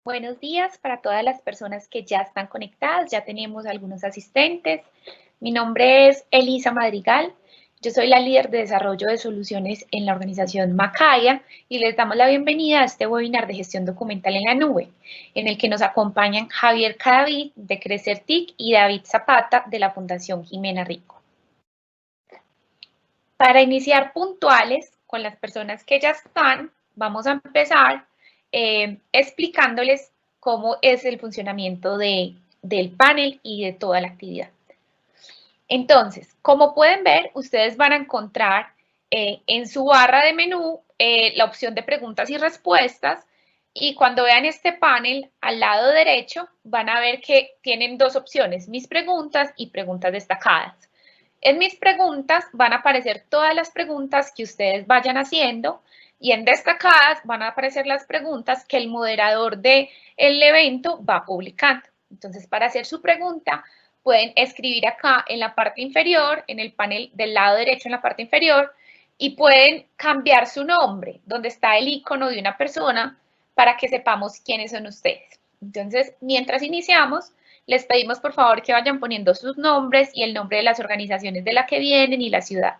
Buenos días para todas las personas que ya están conectadas, ya tenemos algunos asistentes. Mi nombre es Elisa Madrigal, yo soy la líder de desarrollo de soluciones en la organización Macaya y les damos la bienvenida a este webinar de gestión documental en la nube, en el que nos acompañan Javier Cadavid de Crecer TIC y David Zapata de la Fundación Jimena Rico. Para iniciar puntuales con las personas que ya están, vamos a empezar explicándoles cómo es el funcionamiento del panel y de toda la actividad. Entonces, como pueden ver, ustedes van a encontrar en su barra de menú la opción de preguntas y respuestas, y cuando vean este panel al lado derecho van a ver que tienen dos opciones, mis preguntas y preguntas destacadas. En mis preguntas van a aparecer todas las preguntas que ustedes vayan haciendo y en destacadas van a aparecer las preguntas que el moderador del evento va publicando. Entonces, para hacer su pregunta, pueden escribir acá en la parte inferior, en el panel del lado derecho en la parte inferior, y pueden cambiar su nombre, donde está el icono de una persona, para que sepamos quiénes son ustedes. Entonces, mientras iniciamos, les pedimos por favor que vayan poniendo sus nombres y el nombre de las organizaciones de la que vienen y la ciudad.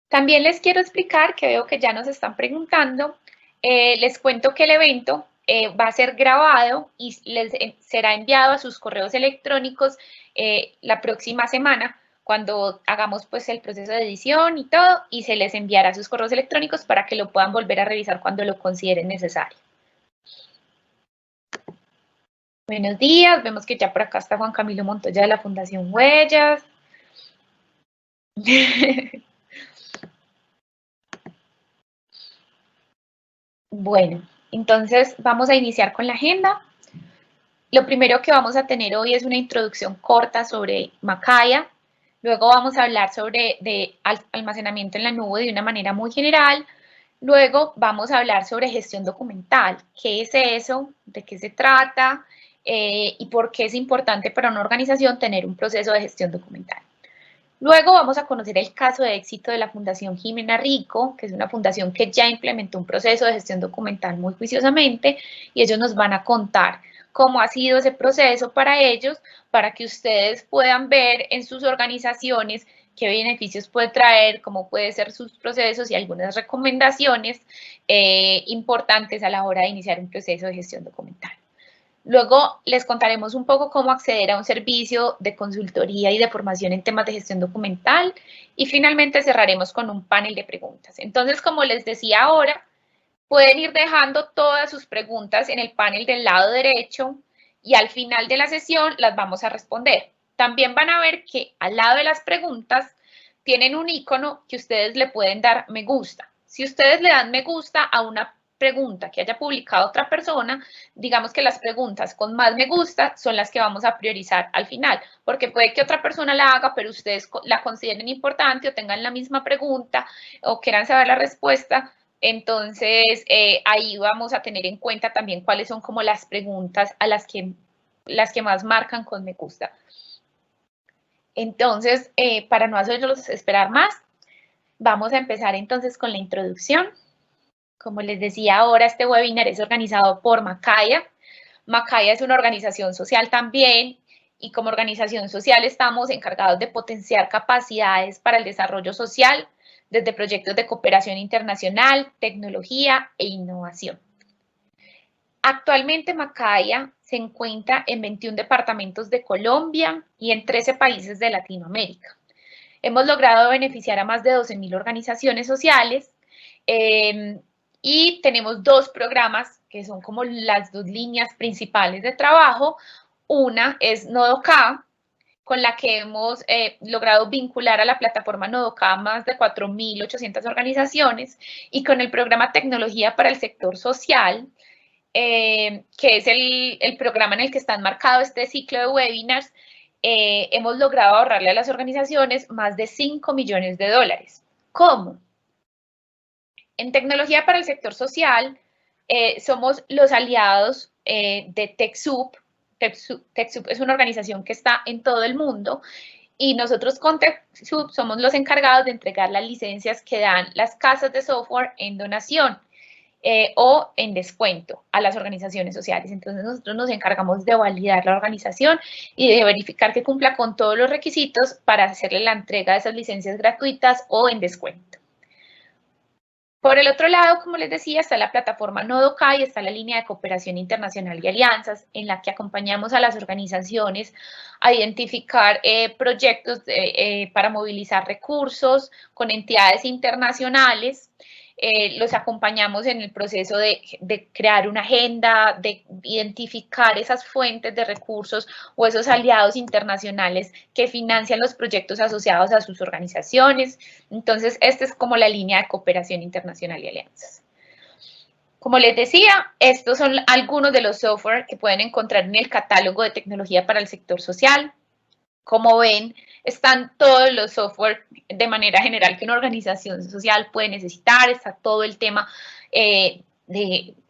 También les quiero explicar, que veo que ya nos están preguntando, les cuento que el evento va a ser grabado y les será enviado a sus correos electrónicos la próxima semana, cuando hagamos pues el proceso de edición y todo, y se les enviará a sus correos electrónicos para que lo puedan volver a revisar cuando lo consideren necesario. Buenos días, vemos que ya por acá está Juan Camilo Montoya de la Fundación Huellas. Bueno, entonces vamos a iniciar con la agenda. Lo primero que vamos a tener hoy es una introducción corta sobre Macaya. Luego vamos a hablar sobre almacenamiento en la nube de una manera muy general. Luego vamos a hablar sobre gestión documental. ¿Qué es eso? ¿De qué se trata? Y por qué es importante para una organización tener un proceso de gestión documental. Luego vamos a conocer el caso de éxito de la Fundación Jimena Rico, que es una fundación que ya implementó un proceso de gestión documental muy juiciosamente, y ellos nos van a contar cómo ha sido ese proceso para ellos, para que ustedes puedan ver en sus organizaciones qué beneficios puede traer, cómo pueden ser sus procesos y algunas recomendaciones importantes a la hora de iniciar un proceso de gestión documental. Luego les contaremos un poco cómo acceder a un servicio de consultoría y de formación en temas de gestión documental y finalmente cerraremos con un panel de preguntas. Entonces, como les decía ahora, pueden ir dejando todas sus preguntas en el panel del lado derecho y al final de la sesión las vamos a responder. También van a ver que al lado de las preguntas tienen un icono que ustedes le pueden dar me gusta. Si ustedes le dan me gusta a una pregunta que haya publicado otra persona, digamos que las preguntas con más me gusta son las que vamos a priorizar al final, porque puede que otra persona la haga, pero ustedes la consideren importante o tengan la misma pregunta o quieran saber la respuesta. Entonces, ahí vamos a tener en cuenta también cuáles son como las preguntas a las que más marcan con me gusta. Entonces, para no hacerlos esperar más, vamos a empezar entonces con la introducción. Como les decía ahora, este webinar es organizado por Macaya. Macaya es una organización social también, y como organización social estamos encargados de potenciar capacidades para el desarrollo social desde proyectos de cooperación internacional, tecnología e innovación. Actualmente Macaya se encuentra en 21 departamentos de Colombia y en 13 países de Latinoamérica. Hemos logrado beneficiar a más de 12.000 organizaciones sociales y tenemos dos programas que son como las dos líneas principales de trabajo. Una es Nodoka, con la que hemos logrado vincular a la plataforma Nodoka más de 4.800 organizaciones, y con el programa Tecnología para el Sector Social, que es el programa en el que está enmarcado este ciclo de webinars, hemos logrado ahorrarle a las organizaciones más de 5 millones de dólares. ¿Cómo? En Tecnología para el Sector Social somos los aliados de TechSoup. TechSoup es una organización que está en todo el mundo y nosotros con TechSoup somos los encargados de entregar las licencias que dan las casas de software en donación o en descuento a las organizaciones sociales. Entonces nosotros nos encargamos de validar la organización y de verificar que cumpla con todos los requisitos para hacerle la entrega de esas licencias gratuitas o en descuento. Por el otro lado, como les decía, está la plataforma Nodoka y está la línea de cooperación internacional y alianzas, en la que acompañamos a las organizaciones a identificar proyectos para movilizar recursos con entidades internacionales. Los acompañamos en el proceso de crear una agenda, de identificar esas fuentes de recursos o esos aliados internacionales que financian los proyectos asociados a sus organizaciones. Entonces, esta es como la línea de cooperación internacional y alianzas. Como les decía, estos son algunos de los software que pueden encontrar en el catálogo de tecnología para el sector social. Como ven, están todos los software de manera general que una organización social puede necesitar. Está todo el tema de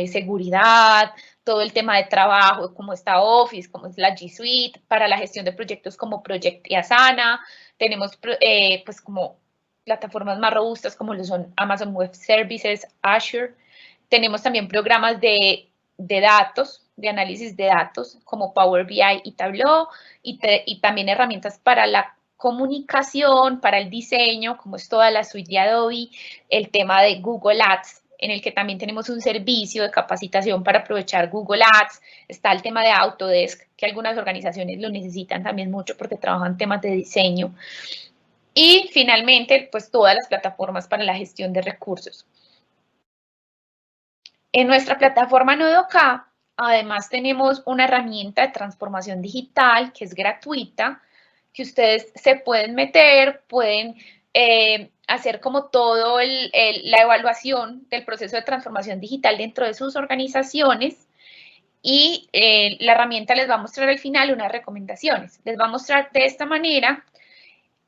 seguridad, todo el tema de trabajo, como está Office, como es la G Suite, para la gestión de proyectos como Project y Asana. Tenemos pues como plataformas más robustas como lo son Amazon Web Services, Azure. Tenemos también programas de datos, de análisis de datos, como Power BI y Tableau, y también herramientas para la comunicación, para el diseño, como es toda la suite de Adobe, el tema de Google Ads, en el que también tenemos un servicio de capacitación para aprovechar Google Ads. Está el tema de Autodesk, que algunas organizaciones lo necesitan también mucho porque trabajan temas de diseño. Y finalmente, pues todas las plataformas para la gestión de recursos. En nuestra plataforma Nodoka, además tenemos una herramienta de transformación digital que es gratuita, que ustedes se pueden meter, pueden hacer como todo la evaluación del proceso de transformación digital dentro de sus organizaciones, y la herramienta les va a mostrar al final unas recomendaciones. Les va a mostrar de esta manera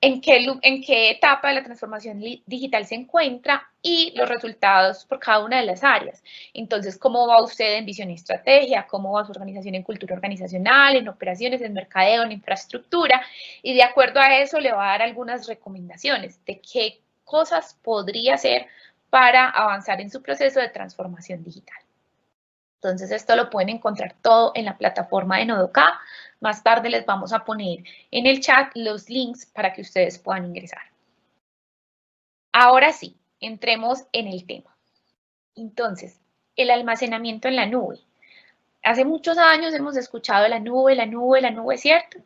en qué etapa de la transformación digital se encuentra y los resultados por cada una de las áreas. Entonces, ¿cómo va usted en visión y estrategia? ¿Cómo va su organización en cultura organizacional, en operaciones, en mercadeo, en infraestructura? Y de acuerdo a eso le va a dar algunas recomendaciones de qué cosas podría hacer para avanzar en su proceso de transformación digital. Entonces, esto lo pueden encontrar todo en la plataforma de Nodoka. Más tarde les vamos a poner en el chat los links para que ustedes puedan ingresar. Ahora sí, entremos en el tema. Entonces, el almacenamiento en la nube. Hace muchos años hemos escuchado la nube, ¿cierto?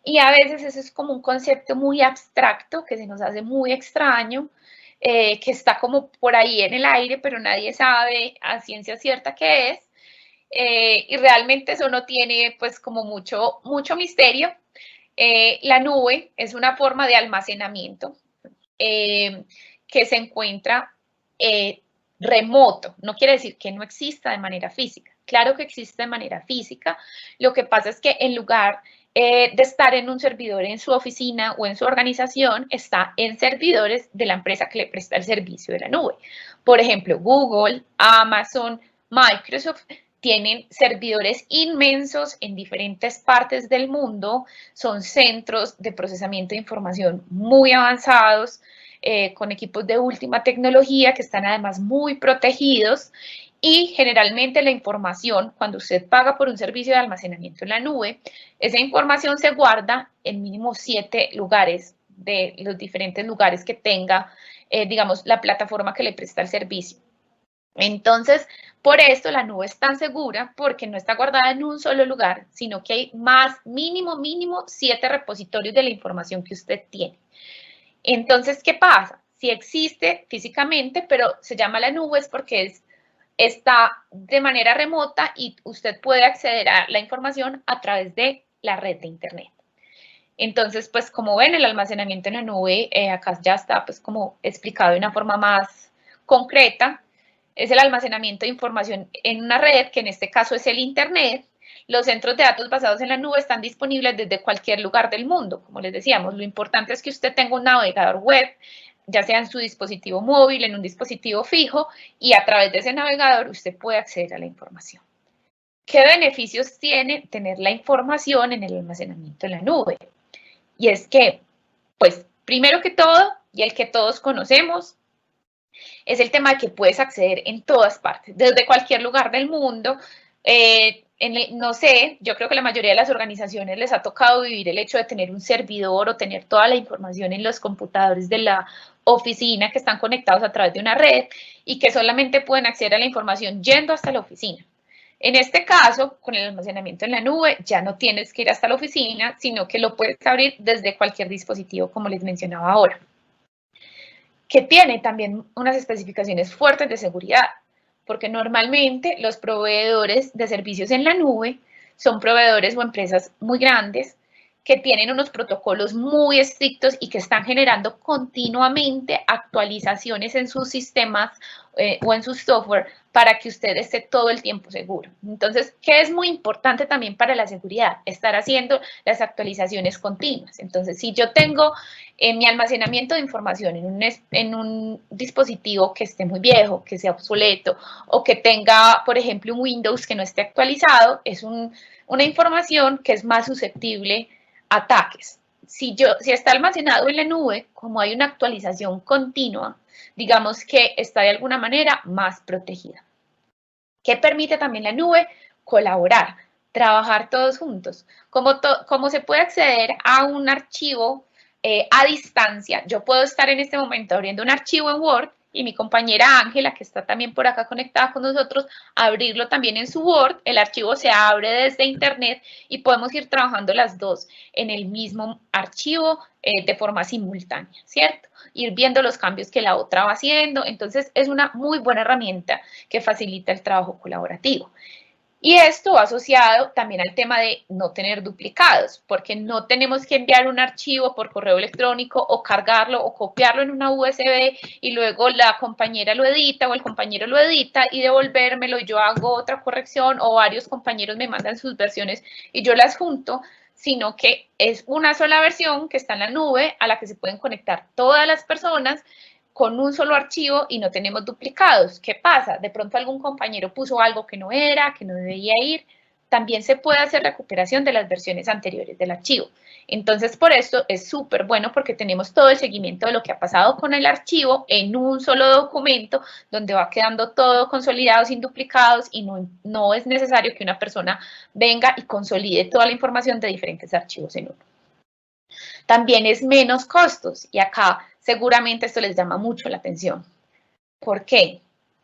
Y a veces eso es como un concepto muy abstracto que se nos hace muy extraño, que está como por ahí en el aire, pero nadie sabe a ciencia cierta qué es. Y realmente eso no tiene pues como mucho misterio. La nube es una forma de almacenamiento que se encuentra remoto. No quiere decir que no exista de manera física. Claro que existe de manera física. Lo que pasa es que en lugar de estar en un servidor en su oficina o en su organización, está en servidores de la empresa que le presta el servicio de la nube. Por ejemplo, Google, Amazon, Microsoft tienen servidores inmensos en diferentes partes del mundo, son centros de procesamiento de información muy avanzados, con equipos de última tecnología que están además muy protegidos, y generalmente la información, cuando usted paga por un servicio de almacenamiento en la nube, esa información se guarda en mínimo 7 lugares de los diferentes lugares que tenga, digamos, la plataforma que le presta el servicio. Entonces, por esto la nube es tan segura, porque no está guardada en un solo lugar, sino que hay mínimo 7 repositorios de la información que usted tiene. Entonces, ¿qué pasa? Si existe físicamente, pero se llama la nube es porque está de manera remota y usted puede acceder a la información a través de la red de Internet. Entonces, pues como ven, el almacenamiento en la nube, acá ya está pues como explicado de una forma más concreta. Es el almacenamiento de información en una red, que en este caso es el Internet. Los centros de datos basados en la nube están disponibles desde cualquier lugar del mundo. Como les decíamos, lo importante es que usted tenga un navegador web, ya sea en su dispositivo móvil, en un dispositivo fijo, y a través de ese navegador usted puede acceder a la información. ¿Qué beneficios tiene tener la información en el almacenamiento en la nube? y es que, pues, primero que todo, y el que todos conocemos, es el tema de que puedes acceder en todas partes, desde cualquier lugar del mundo. No sé, yo creo que la mayoría de las organizaciones les ha tocado vivir el hecho de tener un servidor o tener toda la información en los computadores de la oficina que están conectados a través de una red y que solamente pueden acceder a la información yendo hasta la oficina. En este caso, con el almacenamiento en la nube, ya no tienes que ir hasta la oficina, sino que lo puedes abrir desde cualquier dispositivo, como les mencionaba ahora, que tiene también unas especificaciones fuertes de seguridad, porque normalmente los proveedores de servicios en la nube son proveedores o empresas muy grandes que tienen unos protocolos muy estrictos y que están generando continuamente actualizaciones en sus sistemas o en su software para que usted esté todo el tiempo seguro. Entonces, ¿qué es muy importante también para la seguridad? Estar haciendo las actualizaciones continuas. Entonces, si yo tengo mi almacenamiento de información en un dispositivo que esté muy viejo, que sea obsoleto o que tenga, por ejemplo, un Windows que no esté actualizado, es una información que es más susceptible a ataques. Si está almacenado en la nube, como hay una actualización continua, digamos que está de alguna manera más protegida. ¿Qué permite también la nube? Colaborar, trabajar todos juntos. Como se puede acceder a un archivo a distancia, yo puedo estar en este momento abriendo un archivo en Word y mi compañera Ángela, que está también por acá conectada con nosotros, abrirlo también en su Word, el archivo se abre desde Internet y podemos ir trabajando las dos en el mismo archivo de forma simultánea, ¿cierto? Ir viendo los cambios que la otra va haciendo, entonces es una muy buena herramienta que facilita el trabajo colaborativo. Y esto va asociado también al tema de no tener duplicados, porque no tenemos que enviar un archivo por correo electrónico o cargarlo o copiarlo en una USB y luego la compañera lo edita o el compañero lo edita y devolvérmelo y yo hago otra corrección o varios compañeros me mandan sus versiones y yo las junto, sino que es una sola versión que está en la nube a la que se pueden conectar todas las personas con un solo archivo y no tenemos duplicados. ¿Qué pasa? De pronto algún compañero puso algo que no era, que no debía ir. También se puede hacer recuperación de las versiones anteriores del archivo. Entonces, por esto es súper bueno porque tenemos todo el seguimiento de lo que ha pasado con el archivo en un solo documento donde va quedando todo consolidado sin duplicados y no es necesario que una persona venga y consolide toda la información de diferentes archivos en uno. También es menos costos y acá seguramente esto les llama mucho la atención. ¿Por qué?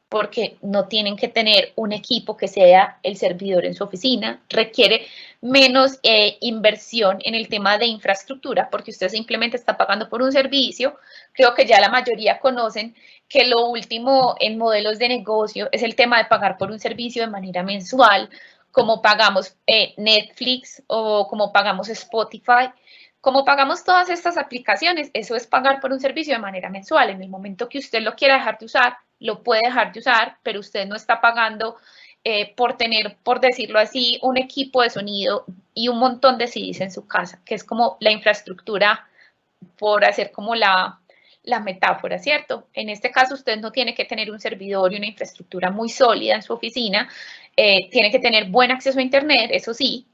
Porque no tienen que tener un equipo que sea el servidor en su oficina, requiere menos inversión en el tema de infraestructura, porque usted simplemente está pagando por un servicio. Creo que ya la mayoría conocen que lo último en modelos de negocio es el tema de pagar por un servicio de manera mensual, como pagamos Netflix o como pagamos Spotify. Como pagamos todas estas aplicaciones, eso es pagar por un servicio de manera mensual. En el momento que usted lo quiera dejar de usar, lo puede dejar de usar, pero usted no está pagando por tener, por decirlo así, un equipo de sonido y un montón de CDs en su casa, que es como la infraestructura, por hacer como la metáfora, ¿cierto? En este caso, usted no tiene que tener un servidor y una infraestructura muy sólida en su oficina, tiene que tener buen acceso a Internet, eso sí,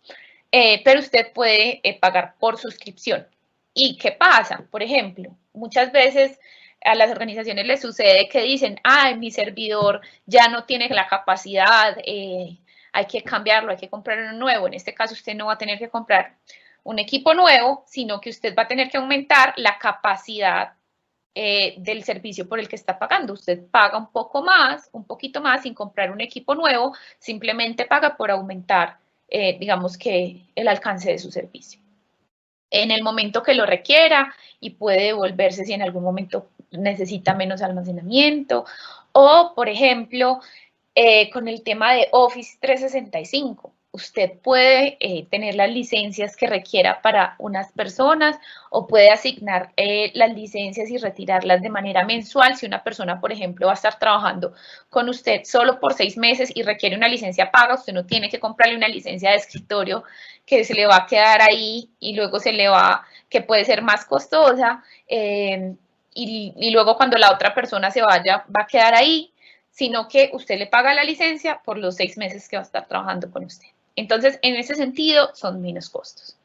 pero usted puede pagar por suscripción. ¿Y qué pasa? Por ejemplo, muchas veces a las organizaciones les sucede que dicen, ay, mi servidor ya no tiene la capacidad, hay que cambiarlo, hay que comprar uno nuevo. En este caso, usted no va a tener que comprar un equipo nuevo, sino que usted va a tener que aumentar la capacidad del servicio por el que está pagando. Usted paga un poco más, un poquito más sin comprar un equipo nuevo, simplemente paga por aumentar, digamos que el alcance de su servicio. En el momento que lo requiera y puede devolverse si en algún momento necesita menos almacenamiento o, por ejemplo, con el tema de Office 365. Usted puede tener las licencias que requiera para unas personas o puede asignar las licencias y retirarlas de manera mensual. Si una persona, por ejemplo, va a estar trabajando con usted solo por 6 meses y requiere una licencia paga, usted no tiene que comprarle una licencia de escritorio que se le va a quedar ahí y luego que puede ser más costosa. Y luego cuando la otra persona se vaya, va a quedar ahí, sino que usted le paga la licencia por los 6 meses que va a estar trabajando con usted. Entonces, en ese sentido, son menos costos.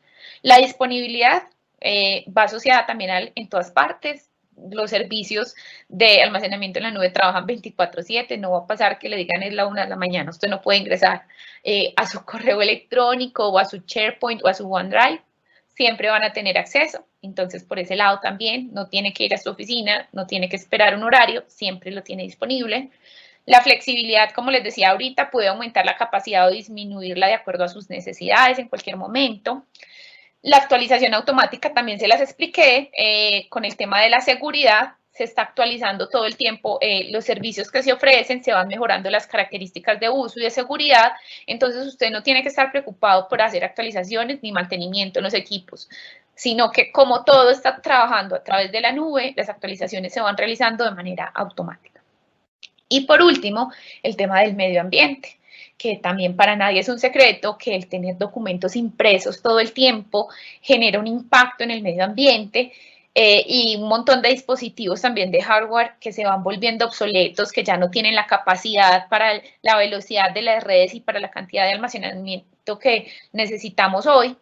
La disponibilidad va asociada también en todas partes. Los servicios de almacenamiento en la nube trabajan 24/7, no va a pasar que le digan es la 1 de la mañana, usted no puede ingresar a su correo electrónico o a su SharePoint o a su OneDrive, siempre van a tener acceso, entonces por ese lado también no tiene que ir a su oficina, no tiene que esperar un horario, siempre lo tiene disponible. La flexibilidad, como les decía ahorita, puede aumentar la capacidad o disminuirla de acuerdo a sus necesidades en cualquier momento. La actualización automática también se las expliqué, con el tema de la seguridad, se está actualizando todo el tiempo, los servicios que se ofrecen, se van mejorando las características de uso y de seguridad, entonces usted no tiene que estar preocupado por hacer actualizaciones ni mantenimiento en los equipos, sino que como todo está trabajando a través de la nube, las actualizaciones se van realizando de manera automática. Y por último, el tema del medio ambiente, que también para nadie es un secreto que el tener documentos impresos todo el tiempo genera un impacto en el medio ambiente, y un montón de dispositivos también de hardware que se van volviendo obsoletos, que ya no tienen la capacidad para la velocidad de las redes y para la cantidad de almacenamiento que necesitamos hoy.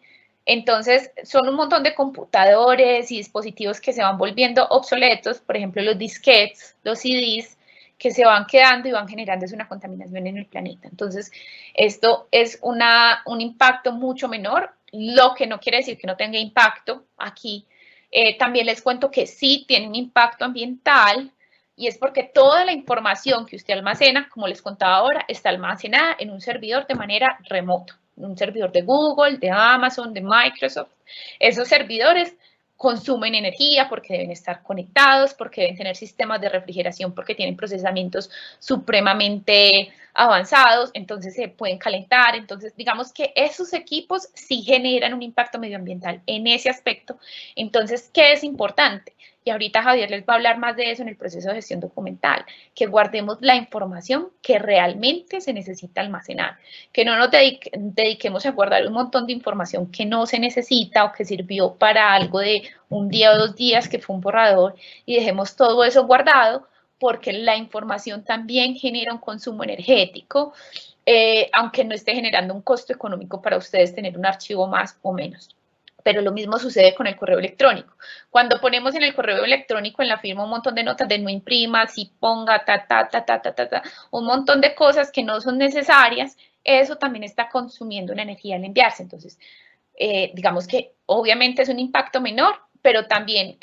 Entonces, son un montón de computadores y dispositivos que se van volviendo obsoletos, por ejemplo, los disquetes, los CDs, que se van quedando y van generando una contaminación en el planeta. Entonces, esto es un impacto mucho menor, lo que no quiere decir que no tenga impacto. Aquí también les cuento que sí tiene un impacto ambiental, y es porque toda la información que usted almacena, como les contaba ahora, está almacenada en un servidor de manera remota, un servidor de Google, de Amazon, de Microsoft. Esos servidores consumen energía porque deben estar conectados, porque deben tener sistemas de refrigeración, porque tienen procesamientos supremamente avanzados, entonces se pueden calentar. Entonces, digamos que esos equipos sí generan un impacto medioambiental en ese aspecto. Entonces, ¿qué es importante? Y ahorita Javier les va a hablar más de eso en el proceso de gestión documental, que guardemos la información que realmente se necesita almacenar, que no nos dediquemos a guardar un montón de información que no se necesita o que sirvió para algo de un día o 2 días que fue un borrador, y dejemos todo eso guardado, porque la información también genera un consumo energético, aunque no esté generando un costo económico para ustedes tener un archivo más o menos. Pero lo mismo sucede con el correo electrónico. Cuando ponemos en el correo electrónico en la firma un montón de notas de no imprima, si ponga, un montón de cosas que no son necesarias, eso también está consumiendo una energía al enviarse. Entonces, digamos que obviamente es un impacto menor, pero también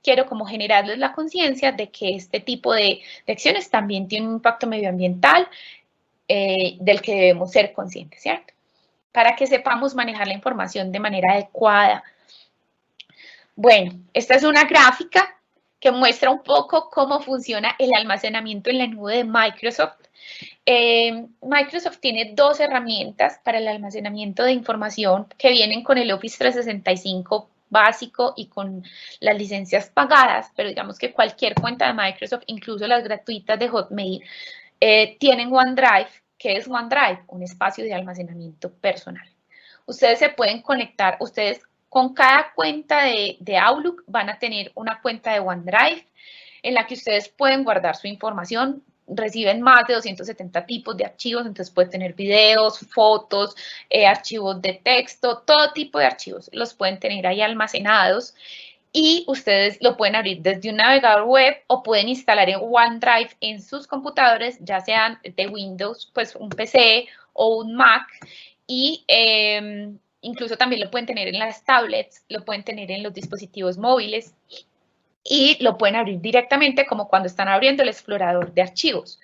quiero como generarles la conciencia de que este tipo de acciones también tienen un impacto medioambiental, del que debemos ser conscientes, ¿cierto? Para que sepamos manejar la información de manera adecuada. Bueno, esta es una gráfica que muestra un poco cómo funciona el almacenamiento en la nube de Microsoft. Microsoft tiene 2 herramientas para el almacenamiento de información que vienen con el Office 365 básico y con las licencias pagadas, pero digamos que cualquier cuenta de Microsoft, incluso las gratuitas de Hotmail, tienen OneDrive. ¿Qué es OneDrive? Un espacio de almacenamiento personal. Ustedes se pueden conectar, ustedes con cada cuenta de Outlook van a tener una cuenta de OneDrive en la que ustedes pueden guardar su información. Reciben más de 270 tipos de archivos, entonces pueden tener videos, fotos, archivos de texto, todo tipo de archivos los pueden tener ahí almacenados, y ustedes lo pueden abrir desde un navegador web o pueden instalar en OneDrive en sus computadores, ya sean de Windows, pues un PC o un Mac, y incluso también lo pueden tener en las tablets, lo pueden tener en los dispositivos móviles, y lo pueden abrir directamente como cuando están abriendo el explorador de archivos.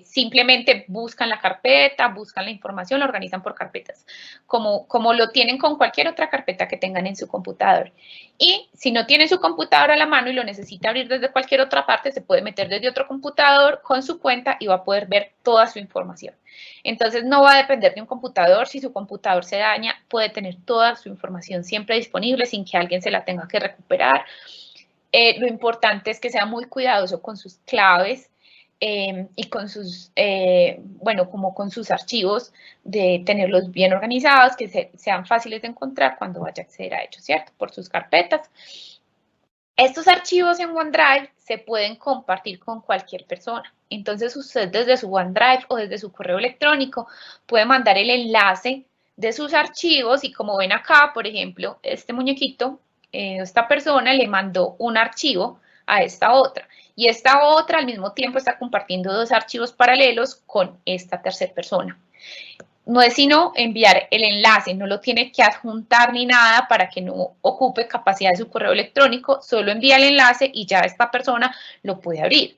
Simplemente buscan la carpeta, buscan la información, la organizan por carpetas, como lo tienen con cualquier otra carpeta que tengan en su computador. Y si no tienen su computador a la mano y lo necesita abrir desde cualquier otra parte, se puede meter desde otro computador con su cuenta y va a poder ver toda su información. Entonces no va a depender de un computador. Si su computador se daña, puede tener toda su información siempre disponible sin que alguien se la tenga que recuperar. Lo importante es que sea muy cuidadoso con sus claves, y con sus, bueno, como con sus archivos, de tenerlos bien organizados, que sean fáciles de encontrar cuando vaya a acceder a ellos, ¿cierto? Por sus carpetas. Estos archivos en OneDrive se pueden compartir con cualquier persona. Entonces, usted desde su OneDrive o desde su correo electrónico puede mandar el enlace de sus archivos y como ven acá, por ejemplo, este muñequito, esta persona le mandó un archivo a esta otra y esta otra al mismo tiempo está compartiendo dos archivos paralelos con esta tercera persona. No es sino enviar el enlace, no lo tiene que adjuntar ni nada para que no ocupe capacidad de su correo electrónico, solo envía el enlace y ya esta persona lo puede abrir.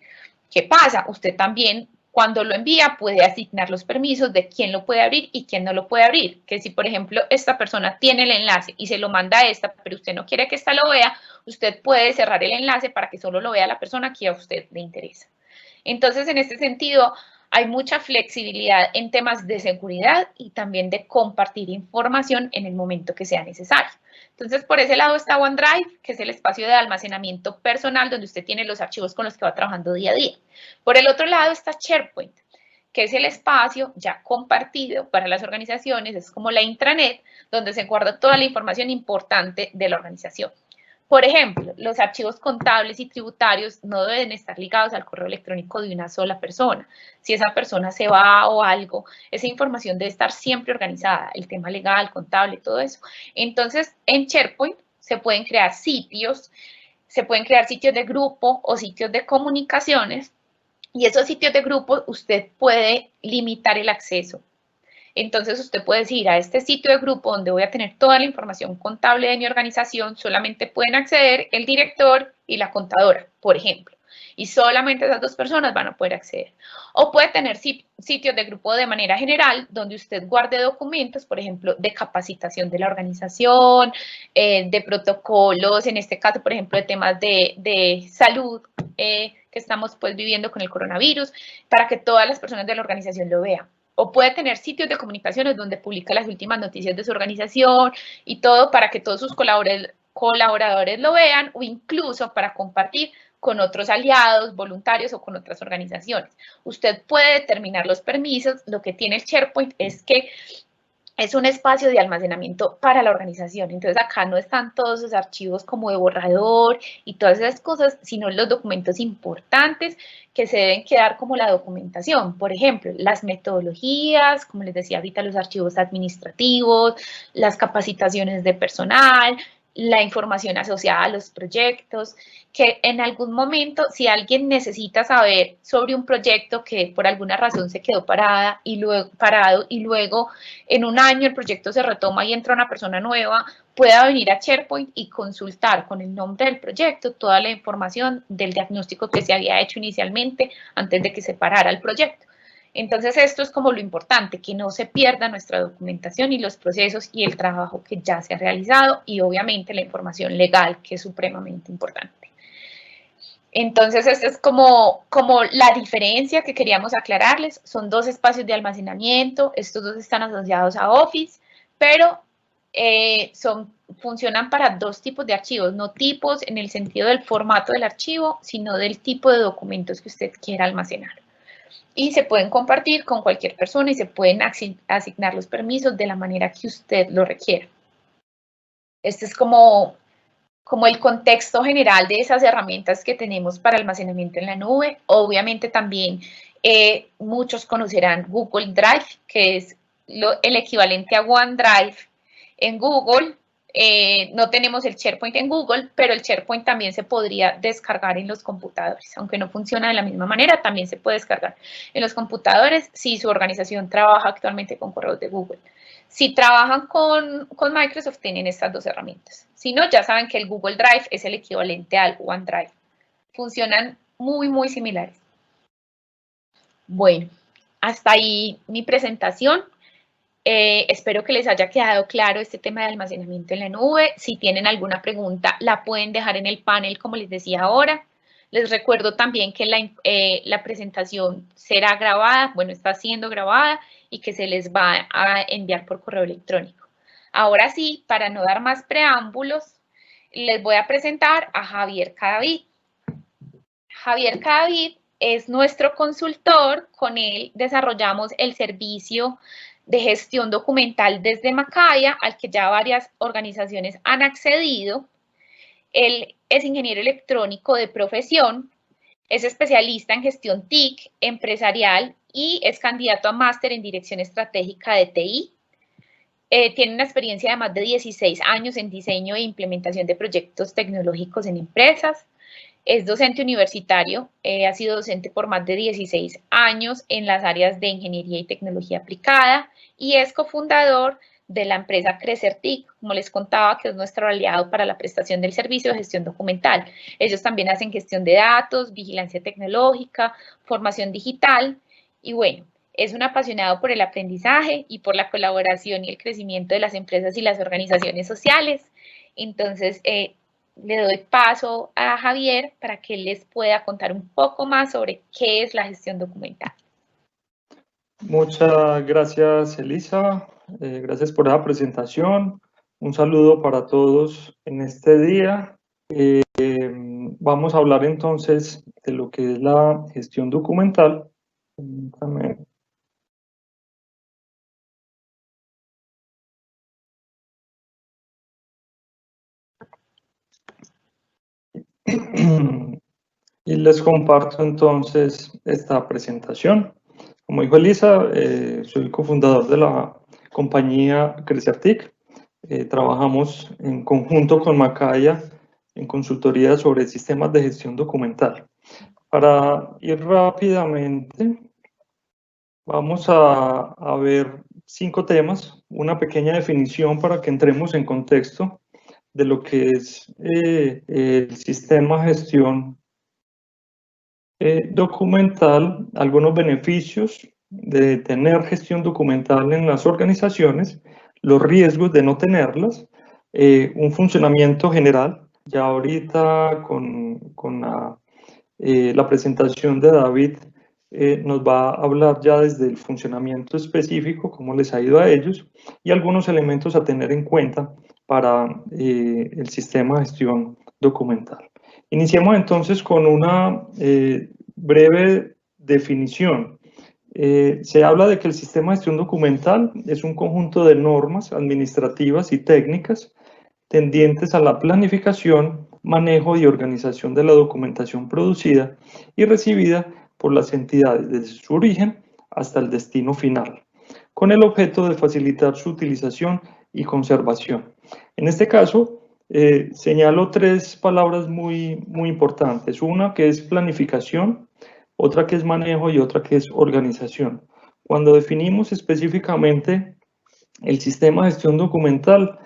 ¿Qué pasa? Usted también cuando lo envía puede asignar los permisos de quién lo puede abrir y quién no lo puede abrir. Que si, por ejemplo, esta persona tiene el enlace y se lo manda a esta, pero usted no quiere que esta lo vea, usted puede cerrar el enlace para que solo lo vea la persona que a usted le interesa. Entonces, en este sentido, hay mucha flexibilidad en temas de seguridad y también de compartir información en el momento que sea necesario. Entonces, por ese lado está OneDrive, que es el espacio de almacenamiento personal donde usted tiene los archivos con los que va trabajando día a día. Por el otro lado está SharePoint, que es el espacio ya compartido para las organizaciones, es como la intranet, donde se guarda toda la información importante de la organización. Por ejemplo, los archivos contables y tributarios no deben estar ligados al correo electrónico de una sola persona. Si esa persona se va o algo, esa información debe estar siempre organizada, el tema legal, contable, todo eso. Entonces, en SharePoint se pueden crear sitios de grupo o sitios de comunicaciones, y esos sitios de grupo usted puede limitar el acceso. Entonces usted puede decir a este sitio de grupo donde voy a tener toda la información contable de mi organización, solamente pueden acceder el director y la contadora, por ejemplo. Y solamente esas dos personas van a poder acceder. O puede tener sitios de grupo de manera general donde usted guarde documentos, por ejemplo, de capacitación de la organización, de protocolos, en este caso, por ejemplo, de temas de salud que estamos pues viviendo con el coronavirus, para que todas las personas de la organización lo vean. O puede tener sitios de comunicaciones donde publica las últimas noticias de su organización y todo para que todos sus colaboradores lo vean, o incluso para compartir con otros aliados, voluntarios o con otras organizaciones. Usted puede determinar los permisos. Lo que tiene el SharePoint es que es un espacio de almacenamiento para la organización. Entonces acá no están todos los archivos como de borrador y todas esas cosas, sino los documentos importantes que se deben quedar como la documentación. Por ejemplo, las metodologías, como les decía ahorita, los archivos administrativos, las capacitaciones de personal, la información asociada a los proyectos, que en algún momento, si alguien necesita saber sobre un proyecto que por alguna razón se quedó parado y luego en un año el proyecto se retoma y entra una persona nueva, pueda venir a SharePoint y consultar con el nombre del proyecto toda la información del diagnóstico que se había hecho inicialmente antes de que se parara el proyecto. Entonces, esto es como lo importante, que no se pierda nuestra documentación y los procesos y el trabajo que ya se ha realizado y obviamente la información legal, que es supremamente importante. Entonces, esta es como la diferencia que queríamos aclararles. Son dos espacios de almacenamiento, estos dos están asociados a Office, pero funcionan para dos tipos de archivos, no tipos en el sentido del formato del archivo, sino del tipo de documentos que usted quiera almacenar. Y se pueden compartir con cualquier persona y se pueden asignar los permisos de la manera que usted lo requiera. Este es como el contexto general de esas herramientas que tenemos para almacenamiento en la nube. Obviamente también muchos conocerán Google Drive, que es el equivalente a OneDrive en Google. No tenemos el SharePoint en Google, pero el SharePoint también se podría descargar en los computadores. Aunque no funciona de la misma manera, también se puede descargar en los computadores si su organización trabaja actualmente con correos de Google. Si trabajan con Microsoft, tienen estas dos herramientas. Si no, ya saben que el Google Drive es el equivalente al OneDrive. Funcionan muy, muy similares. Bueno, hasta ahí mi presentación. Espero que les haya quedado claro este tema de almacenamiento en la nube. Si tienen alguna pregunta, la pueden dejar en el panel, como les decía ahora. Les recuerdo también que la presentación será grabada, bueno, está siendo grabada y que se les va a enviar por correo electrónico. Ahora sí, para no dar más preámbulos, les voy a presentar a Javier Cadavid. Javier Cadavid es nuestro consultor, con él desarrollamos el servicio de gestión documental desde Macaya, al que ya varias organizaciones han accedido. Él es ingeniero electrónico de profesión, es especialista en gestión TIC empresarial y es candidato a máster en dirección estratégica de TI. Tiene una experiencia de más de 16 años en diseño e implementación de proyectos tecnológicos en empresas. Es docente universitario, ha sido docente por más de 16 años en las áreas de ingeniería y tecnología aplicada y es cofundador de la empresa Crecertic, como les contaba, que es nuestro aliado para la prestación del servicio de gestión documental. Ellos también hacen gestión de datos, vigilancia tecnológica, formación digital y bueno, es un apasionado por el aprendizaje y por la colaboración y el crecimiento de las empresas y las organizaciones sociales. Entonces, le doy paso a Javier para que él les pueda contar un poco más sobre qué es la gestión documental. Muchas gracias, Elisa. Gracias por la presentación. Un saludo para todos en este día. Vamos a hablar entonces de lo que es la gestión documental. Y les comparto entonces esta presentación. Como dijo Elisa, soy cofundador de la compañía Crecertic. Trabajamos en conjunto con Macaya en consultoría sobre sistemas de gestión documental. Para ir rápidamente, vamos a ver 5 temas, una pequeña definición para que entremos en contexto de lo que es el sistema de gestión documental, algunos beneficios de tener gestión documental en las organizaciones, los riesgos de no tenerlas, un funcionamiento general. Ya ahorita con la presentación de David nos va a hablar ya desde el funcionamiento específico, cómo les ha ido a ellos y algunos elementos a tener en cuenta para el sistema de gestión documental. Iniciemos entonces con una breve definición. Se habla de que el sistema de gestión documental es un conjunto de normas administrativas y técnicas tendientes a la planificación, manejo y organización de la documentación producida y recibida por las entidades desde su origen hasta el destino final, con el objeto de facilitar su utilización y conservación. En este caso, señalo 3 palabras muy importantes. Una que es planificación, otra que es manejo y otra que es organización. Cuando definimos específicamente el sistema de gestión documental,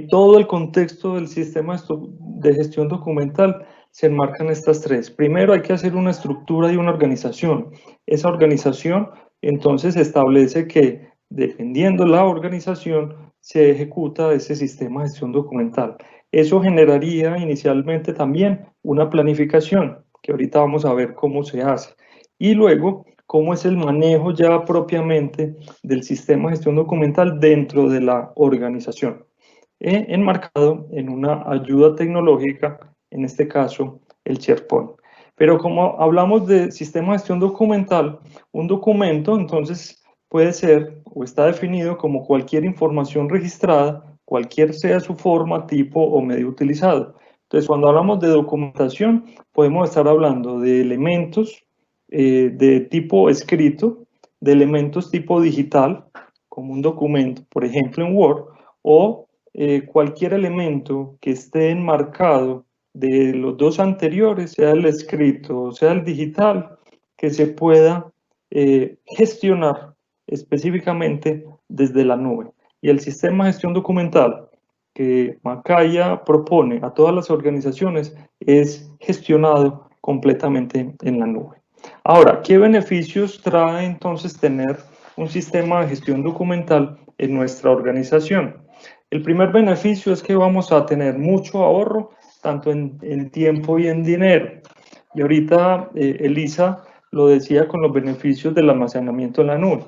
todo el contexto del sistema de gestión documental se enmarca en estas 3. Primero hay que hacer una estructura y una organización. Esa organización entonces establece que dependiendo la organización se ejecuta ese sistema de gestión documental. Eso generaría inicialmente también una planificación, que ahorita vamos a ver cómo se hace. Y luego, cómo es el manejo ya propiamente del sistema de gestión documental dentro de la organización, enmarcado en una ayuda tecnológica, en este caso el SharePoint. Pero como hablamos de sistema de gestión documental, un documento entonces puede ser o está definido como cualquier información registrada, cualquier sea su forma, tipo o medio utilizado. Entonces, cuando hablamos de documentación, podemos estar hablando de elementos de tipo escrito, de elementos tipo digital, como un documento, por ejemplo en Word, o cualquier elemento que esté enmarcado de los 2 anteriores, sea el escrito o sea el digital, que se pueda gestionar específicamente desde la nube. Y el sistema de gestión documental que Macaya propone a todas las organizaciones es gestionado completamente en la nube. Ahora, ¿qué beneficios trae entonces tener un sistema de gestión documental en nuestra organización? El primer beneficio es que vamos a tener mucho ahorro, tanto en tiempo y en dinero. Y ahorita Elisa lo decía con los beneficios del almacenamiento en la nube.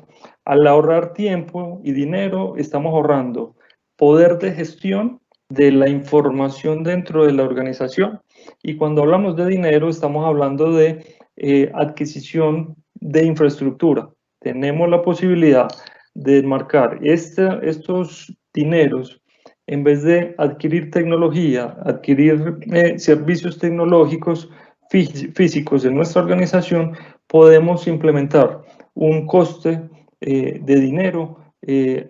Al ahorrar tiempo y dinero, estamos ahorrando poder de gestión de la información dentro de la organización. Y cuando hablamos de dinero, estamos hablando de adquisición de infraestructura. Tenemos la posibilidad de enmarcar estos dineros, en vez de adquirir tecnología, adquirir servicios tecnológicos físicos en nuestra organización, podemos implementar un coste de dinero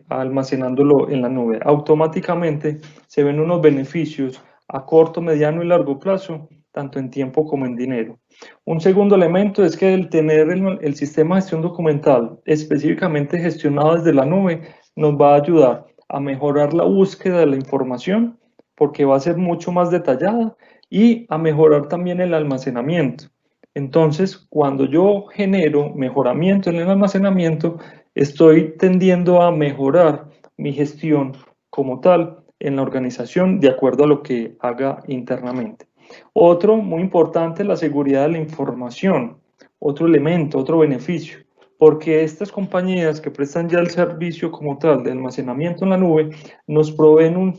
almacenándolo en la nube. Automáticamente se ven unos beneficios a corto, mediano y largo plazo, tanto en tiempo como en dinero. Un segundo elemento es que el tener el sistema de gestión documental específicamente gestionado desde la nube nos va a ayudar a mejorar la búsqueda de la información porque va a ser mucho más detallada y a mejorar también el almacenamiento. Entonces, cuando yo genero mejoramiento en el almacenamiento, estoy tendiendo a mejorar mi gestión como tal en la organización de acuerdo a lo que haga internamente. Otro muy importante, la seguridad de la información. Otro elemento, otro beneficio, porque estas compañías que prestan ya el servicio como tal de almacenamiento en la nube nos proveen un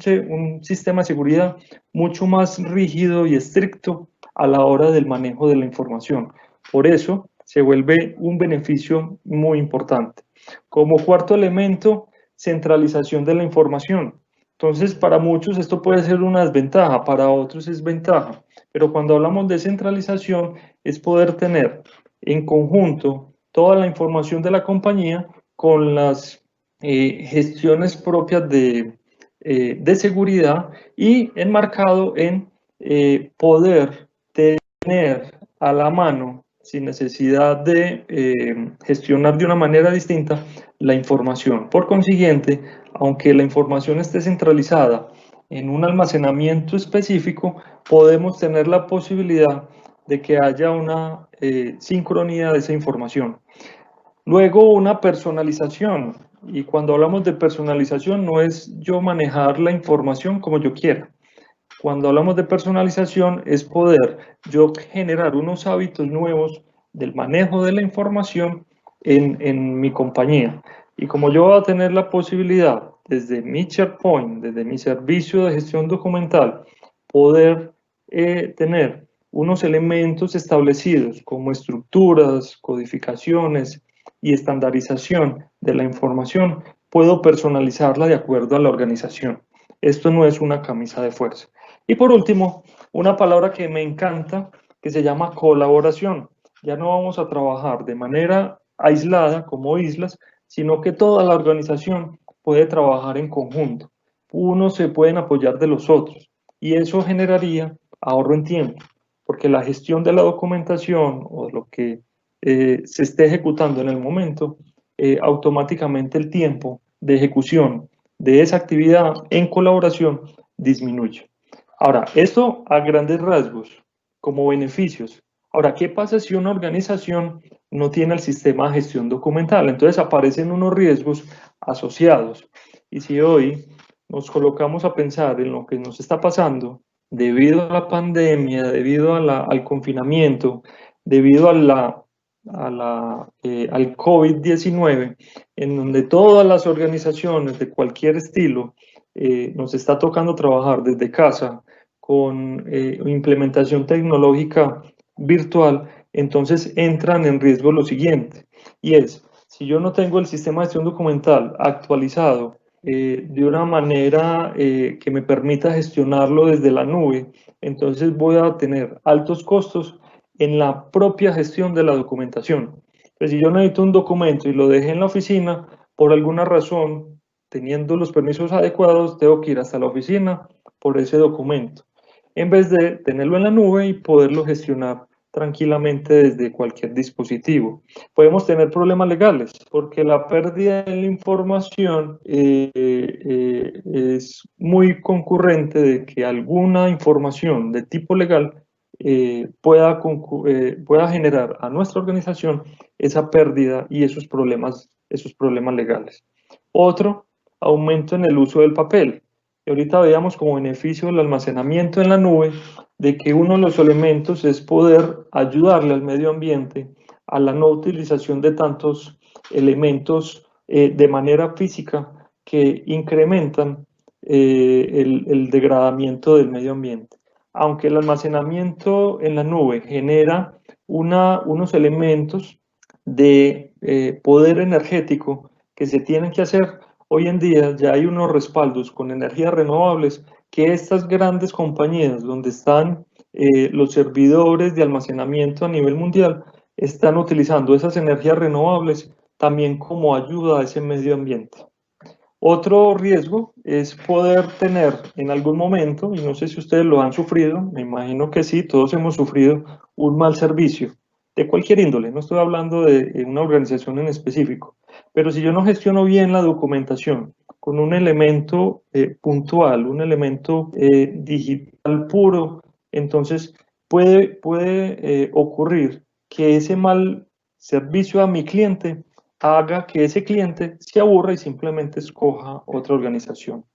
sistema de seguridad mucho más rígido y estricto a la hora del manejo de la información. Por eso se vuelve un beneficio muy importante. Como cuarto elemento, centralización de la información. Entonces, para muchos esto puede ser una desventaja, para otros es ventaja, pero cuando hablamos de centralización es poder tener en conjunto toda la información de la compañía con las gestiones propias de seguridad y enmarcado en poder tener a la mano, sin necesidad de gestionar de una manera distinta, la información. Por consiguiente, aunque la información esté centralizada en un almacenamiento específico, podemos tener la posibilidad de que haya una sincronía de esa información. Luego, una personalización. Y cuando hablamos de personalización, no es yo manejar la información como yo quiera. Cuando hablamos de personalización, es poder yo generar unos hábitos nuevos del manejo de la información en mi compañía. Y como yo voy a tener la posibilidad, desde mi SharePoint, desde mi servicio de gestión documental, poder tener unos elementos establecidos como estructuras, codificaciones y estandarización de la información, puedo personalizarla de acuerdo a la organización. Esto no es una camisa de fuerza. Y por último, una palabra que me encanta, que se llama colaboración. Ya no vamos a trabajar de manera aislada como islas, sino que toda la organización puede trabajar en conjunto. Unos se pueden apoyar de los otros y eso generaría ahorro en tiempo, porque la gestión de la documentación o lo que se esté ejecutando en el momento, automáticamente el tiempo de ejecución de esa actividad en colaboración disminuye. Ahora, esto a grandes rasgos, como beneficios. Ahora, ¿qué pasa si una organización no tiene el sistema de gestión documental? Entonces aparecen unos riesgos asociados. Y si hoy nos colocamos a pensar en lo que nos está pasando debido a la pandemia, debido al confinamiento, debido al COVID-19, en donde todas las organizaciones de cualquier estilo nos está tocando trabajar desde casa con implementación tecnológica virtual, entonces entran en riesgo lo siguiente, y es, si yo no tengo el sistema de gestión documental actualizado de una manera que me permita gestionarlo desde la nube, entonces voy a tener altos costos en la propia gestión de la documentación. Pues si yo necesito un documento y lo dejé en la oficina, por alguna razón, teniendo los permisos adecuados, tengo que ir hasta la oficina por ese documento, en vez de tenerlo en la nube y poderlo gestionar tranquilamente desde cualquier dispositivo. Podemos tener problemas legales porque la pérdida de la información es muy concurrente de que alguna información de tipo legal pueda generar a nuestra organización esa pérdida y esos problemas legales. Otro, aumento en el uso del papel. Y ahorita veíamos como beneficio el almacenamiento en la nube de que uno de los elementos es poder ayudarle al medio ambiente a la no utilización de tantos elementos de manera física que incrementan el degradamiento del medio ambiente. Aunque el almacenamiento en la nube genera unos elementos de poder energético que se tienen que hacer, hoy en día ya hay unos respaldos con energías renovables que estas grandes compañías donde están los servidores de almacenamiento a nivel mundial están utilizando esas energías renovables también como ayuda a ese medio ambiente. Otro riesgo es poder tener en algún momento, y no sé si ustedes lo han sufrido, me imagino que sí, todos hemos sufrido un mal servicio de cualquier índole, no estoy hablando de una organización en específico, pero si yo no gestiono bien la documentación con un elemento puntual, un elemento digital puro, entonces puede ocurrir que ese mal servicio a mi cliente haga que ese cliente se aburra y simplemente escoja otra organización.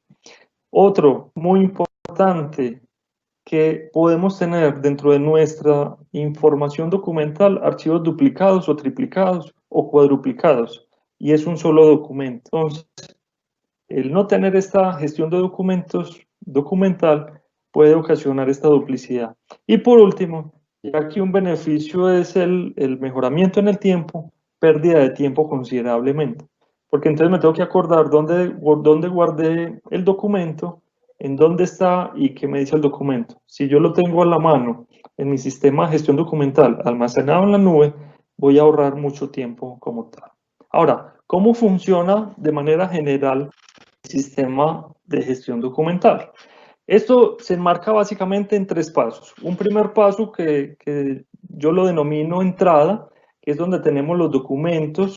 Otro muy importante que podemos tener dentro de nuestra información documental, archivos duplicados o triplicados o cuadruplicados, y es un solo documento. Entonces, el no tener esta gestión de documentos documental puede ocasionar esta duplicidad. Y por último, ya que un beneficio es el mejoramiento en el tiempo, pérdida de tiempo considerablemente. Porque entonces me tengo que acordar dónde guardé el documento, en dónde está y qué me dice el documento. Si yo lo tengo a la mano en mi sistema de gestión documental almacenado en la nube, voy a ahorrar mucho tiempo como tal. Ahora, ¿cómo funciona de manera general sistema de gestión documental? Esto se enmarca básicamente en tres pasos. Un primer paso que yo lo denomino entrada, que es donde tenemos los documentos,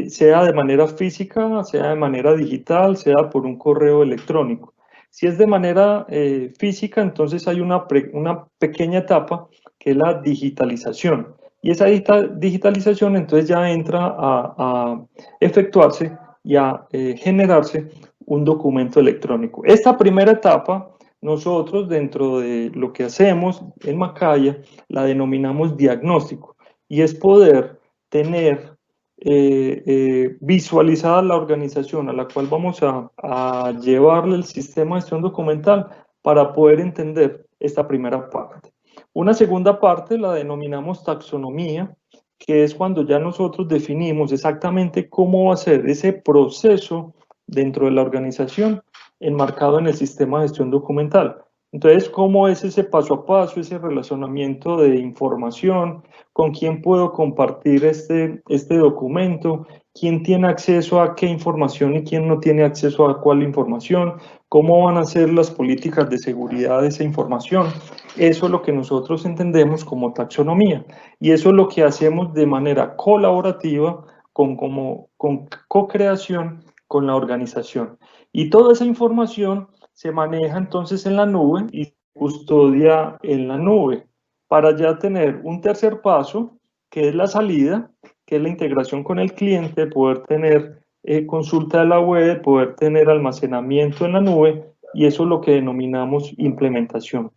sea de manera física, sea de manera digital, sea por un correo electrónico. Si es de manera física, entonces hay una pequeña etapa que es la digitalización. Y esa digitalización entonces ya entra a efectuarse y a generarse un documento electrónico. Esta primera etapa, nosotros dentro de lo que hacemos en Macaya, la denominamos diagnóstico, y es poder tener visualizada la organización a la cual vamos a llevarle el sistema de gestión documental para poder entender esta primera parte. Una segunda parte la denominamos taxonomía, que es cuando ya nosotros definimos exactamente cómo va a ser ese proceso dentro de la organización enmarcado en el sistema de gestión documental. Entonces, ¿cómo es ese paso a paso, ese relacionamiento de información? ¿Con quién puedo compartir este documento? ¿Quién tiene acceso a qué información y quién no tiene acceso a cuál información? ¿Cómo van a ser las políticas de seguridad de esa información? Eso es lo que nosotros entendemos como taxonomía, y eso es lo que hacemos de manera colaborativa con co-creación con la organización. Y toda esa información se maneja entonces en la nube y custodia en la nube, para ya tener un tercer paso, que es la salida, que es la integración con el cliente, poder tener consulta de la web, poder tener almacenamiento en la nube, y eso es lo que denominamos implementación.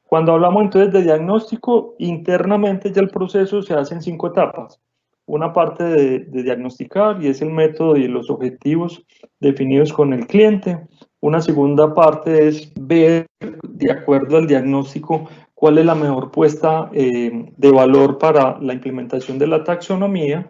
Cuando hablamos entonces de diagnóstico, internamente ya el proceso se hace en 5 etapas. Una parte de diagnosticar, y es el método y los objetivos definidos con el cliente. Una segunda parte es ver, de acuerdo al diagnóstico, cuál es la mejor puesta de valor para la implementación de la taxonomía.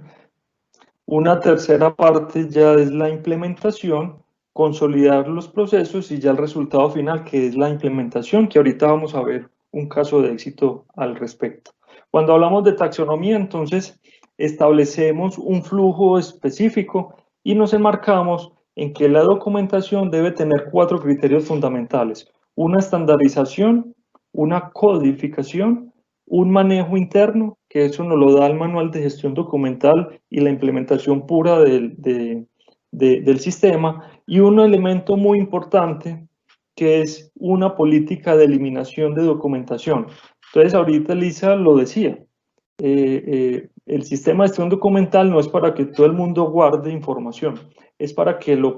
Una tercera parte ya es la implementación, consolidar los procesos y ya el resultado final, que es la implementación, que ahorita vamos a ver un caso de éxito al respecto. Cuando hablamos de taxonomía, entonces establecemos un flujo específico y nos enmarcamos en que la documentación debe tener 4 criterios fundamentales: una estandarización, una codificación, un manejo interno, que eso nos lo da el manual de gestión documental y la implementación pura del sistema, y un elemento muy importante que es una política de eliminación de documentación. Entonces, ahorita Lisa lo decía, el sistema de gestión documental no es para que todo el mundo guarde información, es para que lo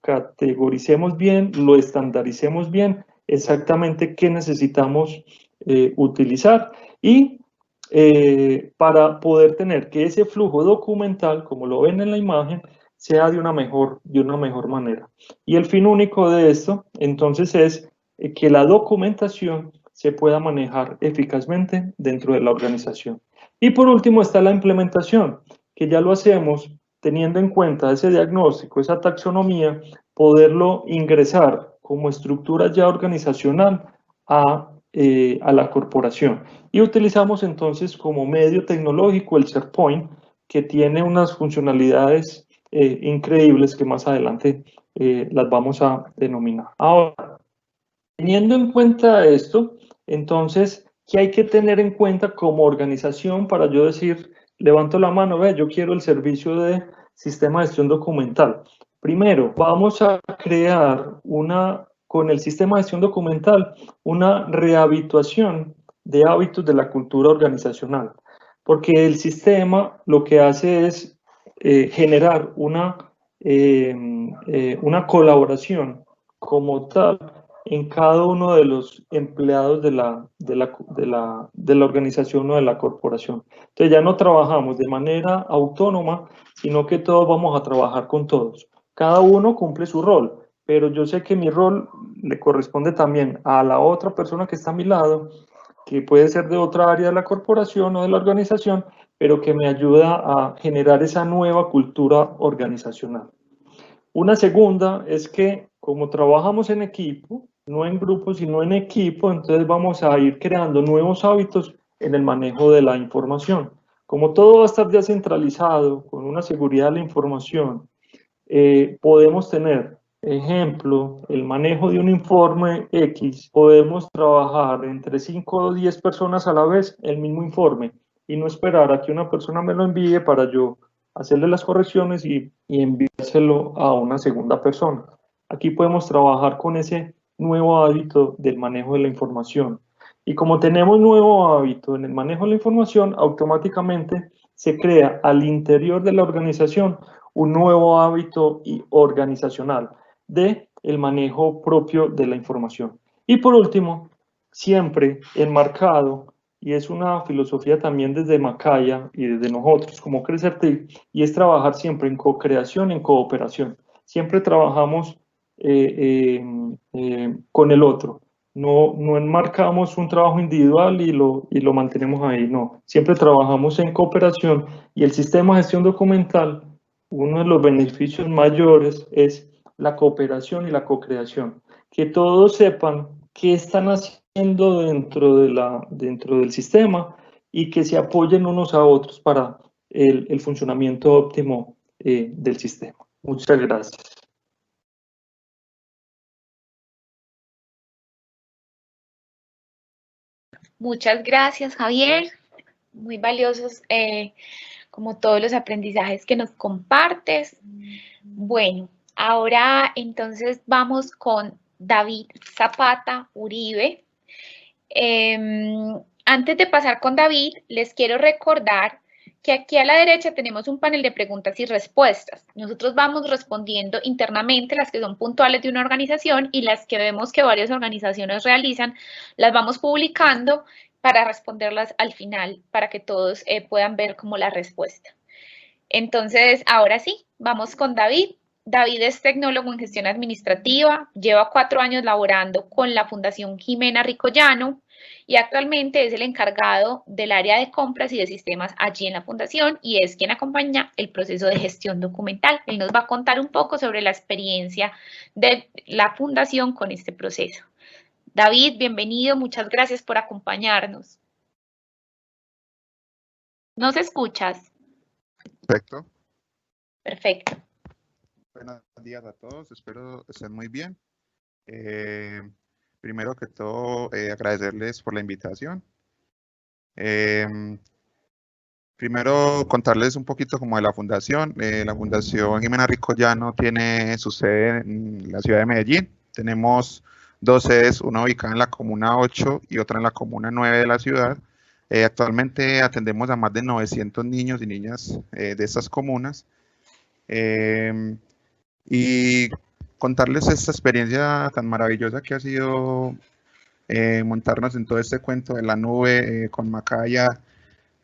categoricemos bien, lo estandaricemos bien, exactamente qué necesitamos utilizar, y para poder tener que ese flujo documental, como lo ven en la imagen, sea de una mejor manera. Y el fin único de esto, entonces, es que la documentación se pueda manejar eficazmente dentro de la organización. Y por último está la implementación, que ya lo hacemos teniendo en cuenta ese diagnóstico, esa taxonomía, poderlo ingresar como estructura ya organizacional a la corporación. Y utilizamos entonces como medio tecnológico el SharePoint, que tiene unas funcionalidades increíbles que más adelante las vamos a denominar. Ahora, teniendo en cuenta esto, entonces, ¿qué hay que tener en cuenta como organización para yo decir, levanto la mano, ve, yo quiero el servicio de sistema de gestión documental? Primero, vamos a crear con el sistema de gestión documental, una rehabituación de hábitos de la cultura organizacional, porque el sistema lo que hace es generar una colaboración como tal en cada uno de los empleados de la organización o de la corporación. Entonces ya no trabajamos de manera autónoma, sino que todos vamos a trabajar con todos. Cada uno cumple su rol, pero yo sé que mi rol le corresponde también a la otra persona que está a mi lado, que puede ser de otra área de la corporación o de la organización, pero que me ayuda a generar esa nueva cultura organizacional. Una segunda es que como trabajamos en equipo, no en grupo, sino en equipo, entonces vamos a ir creando nuevos hábitos en el manejo de la información. Como todo va a estar ya centralizado, con una seguridad de la información, podemos tener, ejemplo, el manejo de un informe X, podemos trabajar entre 5 o 10 personas a la vez el mismo informe y no esperar a que una persona me lo envíe para yo hacerle las correcciones y enviárselo a una segunda persona. Aquí podemos trabajar con ese nuevo hábito del manejo de la información. Y como tenemos nuevo hábito en el manejo de la información, automáticamente se crea al interior de la organización un nuevo hábito organizacional de el manejo propio de la información. Y por último, siempre enmarcado, y es una filosofía también desde Macaya y desde nosotros como Crecertic, y es trabajar siempre en co-creación, en cooperación. Siempre trabajamos con el otro. No enmarcamos un trabajo individual y lo mantenemos ahí, no. Siempre trabajamos en cooperación y el sistema de gestión documental, uno de los beneficios mayores es la cooperación y la co-creación. Que todos sepan qué están haciendo dentro del sistema y que se apoyen unos a otros para el funcionamiento óptimo del sistema. Muchas gracias. Muchas gracias, Javier. Muy valiosos como todos los aprendizajes que nos compartes. Bueno, ahora entonces vamos con David Zapata Uribe. Antes de pasar con David, les quiero recordar que aquí a la derecha tenemos un panel de preguntas y respuestas. Nosotros vamos respondiendo internamente las que son puntuales de una organización y las que vemos que varias organizaciones realizan, las vamos publicando para responderlas al final, para que todos puedan ver como la respuesta. Entonces, ahora sí, vamos con David. David es tecnólogo en gestión administrativa, lleva 4 años laborando con la Fundación Jimena Ricollano y actualmente es el encargado del área de compras y de sistemas allí en la fundación y es quien acompaña el proceso de gestión documental. Él nos va a contar un poco sobre la experiencia de la fundación con este proceso. David, bienvenido, muchas gracias por acompañarnos. ¿Nos escuchas? Perfecto. Perfecto. Buenos días a todos, espero estén muy bien. Primero que todo, agradecerles por la invitación. Primero, contarles un poquito como de la fundación. La Fundación Jimena Ricollano tiene su sede en la ciudad de Medellín. Tenemos 2 sedes, una ubicada en la Comuna 8 y otra en la Comuna 9 de la ciudad. Actualmente atendemos a más de 900 niños y niñas de estas comunas. Y contarles esta experiencia tan maravillosa que ha sido montarnos en todo este cuento de la nube con Macaya.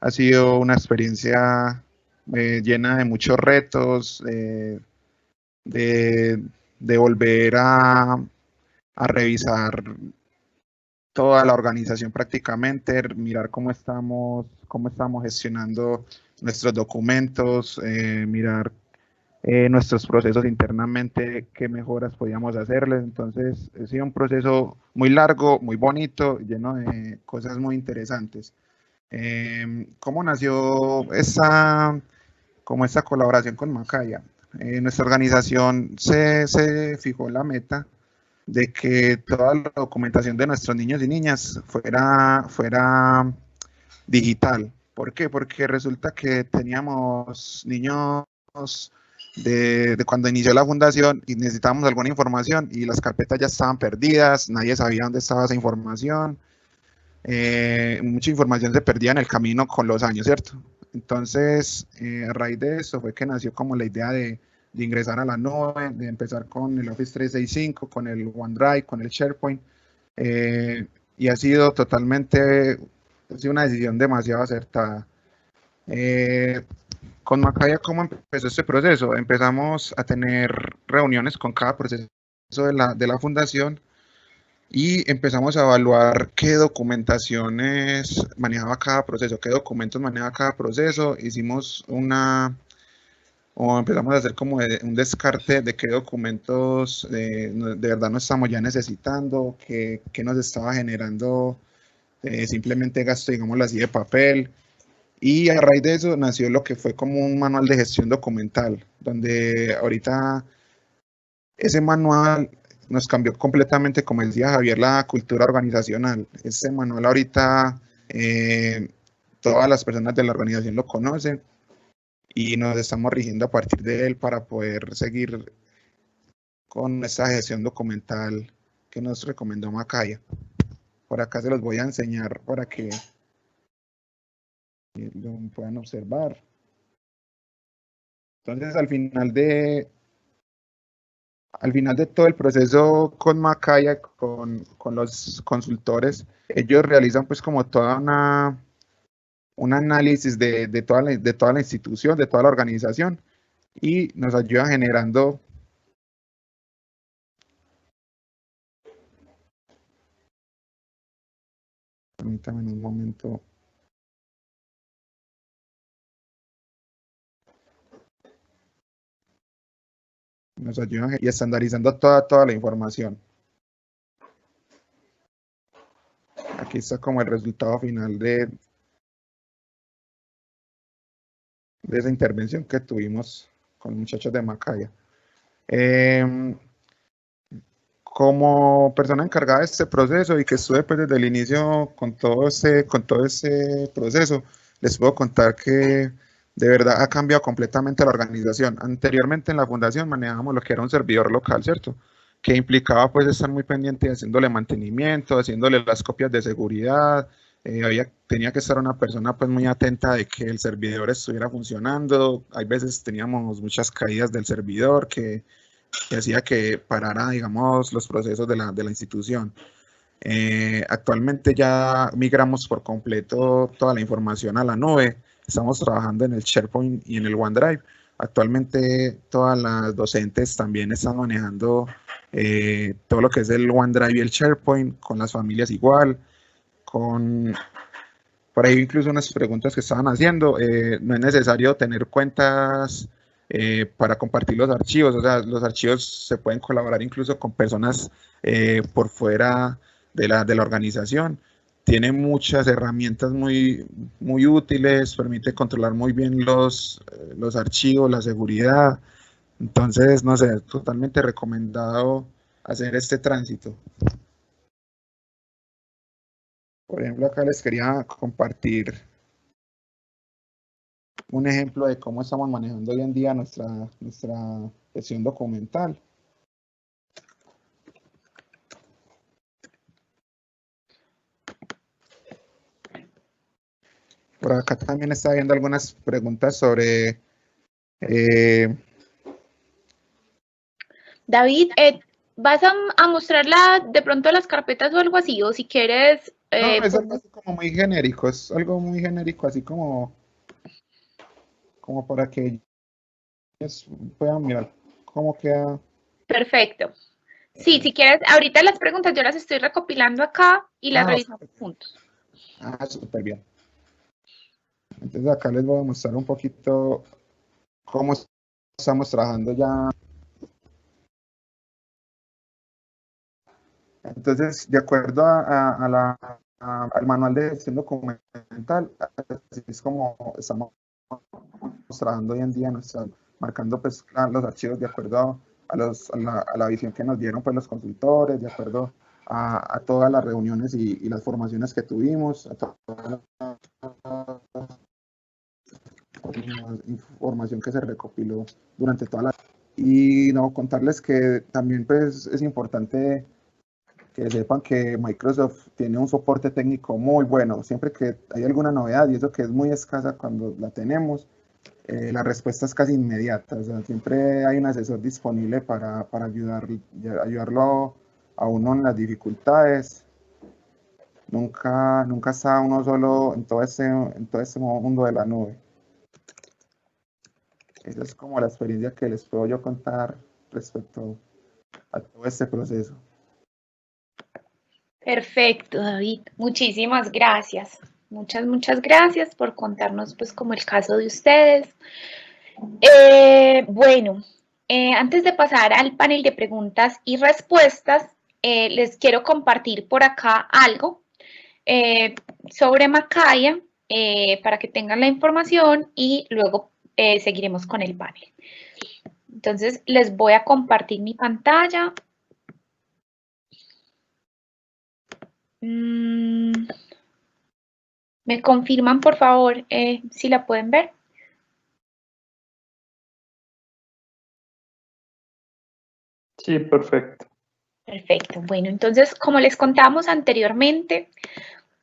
Ha sido una experiencia llena de muchos retos, de volver a revisar toda la organización prácticamente, mirar cómo estamos gestionando nuestros documentos, mirar nuestros procesos internamente, qué mejoras podíamos hacerles. Entonces, ha sido un proceso muy largo, muy bonito, lleno de cosas muy interesantes. ¿Cómo nació esta colaboración con Macaya? nuestra organización se fijó la meta de que toda la documentación de nuestros niños y niñas fuera digital. ¿Por qué? Porque resulta que teníamos niños de cuando inició la fundación y necesitábamos alguna información y las carpetas ya estaban perdidas, nadie sabía dónde estaba esa información, mucha información se perdía en el camino con los años, ¿cierto? Entonces, a raíz de eso fue que nació como la idea de ingresar a la nube, de empezar con el Office 365, con el OneDrive, con el SharePoint, y ha sido una decisión demasiado acertada. Con Macaya, ¿cómo empezó este proceso? Empezamos a tener reuniones con cada proceso de la fundación y empezamos a evaluar qué documentaciones manejaba cada proceso, qué documentos manejaba cada proceso. Empezamos a hacer como un descarte de qué documentos de verdad no estamos ya necesitando, qué nos estaba generando simplemente gasto, digámoslo así, de papel. Y a raíz de eso nació lo que fue como un manual de gestión documental, donde ahorita ese manual nos cambió completamente, como decía Javier, la cultura organizacional. Ese manual ahorita todas las personas de la organización lo conocen y nos estamos rigiendo a partir de él para poder seguir con esa gestión documental que nos recomendó Macaya. Por acá se los voy a enseñar para que lo puedan observar. Entonces, al final de todo el proceso con Macaya, con los consultores, ellos realizan pues como toda un análisis de toda la institución, de toda la organización, y nos ayuda generando permítanme un momento. Nos ayudan y estandarizando toda la información. Aquí está como el resultado final de esa intervención que tuvimos con muchachos de Macaya. Como persona encargada de este proceso y que estuve pues, desde el inicio con todo este proceso, les puedo contar que de verdad ha cambiado completamente la organización. Anteriormente en la fundación manejábamos lo que era un servidor local, ¿cierto? Que implicaba pues estar muy pendiente haciéndole mantenimiento, haciéndole las copias de seguridad. Tenía que estar una persona pues muy atenta de que el servidor estuviera funcionando. Hay veces teníamos muchas caídas del servidor que hacía que parara, digamos, los procesos de la institución. Actualmente ya migramos por completo toda la información a la nube. Estamos trabajando en el SharePoint y en el OneDrive. Actualmente todas las docentes también están manejando todo lo que es el OneDrive y el SharePoint, con las familias igual, por ahí incluso unas preguntas que estaban haciendo. No es necesario tener cuentas para compartir los archivos, o sea, los archivos se pueden colaborar incluso con personas por fuera de la organización. Tiene muchas herramientas muy útiles, permite controlar muy bien los archivos, la seguridad. Entonces, no sé, totalmente recomendado hacer este tránsito. Por ejemplo, acá les quería compartir un ejemplo de cómo estamos manejando hoy en día nuestra gestión documental. Por acá también está viendo algunas preguntas sobre... David, ¿vas a mostrarla de pronto las carpetas o algo así? O si quieres... no, es algo así como muy genérico, es algo muy genérico, así como para que ellos puedan mirar cómo queda. Perfecto. Sí, si quieres, ahorita las preguntas yo las estoy recopilando acá y las revisamos juntos. Súper bien. Entonces acá les voy a mostrar un poquito cómo estamos trabajando ya. Entonces, de acuerdo al manual de gestión documental, así es como estamos trabajando hoy en día nuestra marcando pues los archivos de acuerdo a la visión que nos dieron pues los consultores, de acuerdo a todas las reuniones y las formaciones que tuvimos, a toda la información que se recopiló durante toda la... Y no, contarles que también pues es importante que sepan que Microsoft tiene un soporte técnico muy bueno. Siempre que hay alguna novedad, y eso que es muy escasa cuando la tenemos, la respuesta es casi inmediata. O sea, siempre hay un asesor disponible para ayudarlo a uno en las dificultades. Nunca está uno solo en todo este mundo de la nube. Esa es como la experiencia que les puedo yo contar respecto a todo este proceso. Perfecto, David. Muchísimas gracias. Muchas gracias por contarnos pues como el caso de ustedes. Bueno, antes de pasar al panel de preguntas y respuestas, les quiero compartir por acá algo sobre Macaya para que tengan la información y luego seguiremos con el panel. Entonces, les voy a compartir mi pantalla. ¿Me confirman, por favor, si la pueden ver? Sí, perfecto. Perfecto. Bueno, entonces, como les contamos anteriormente,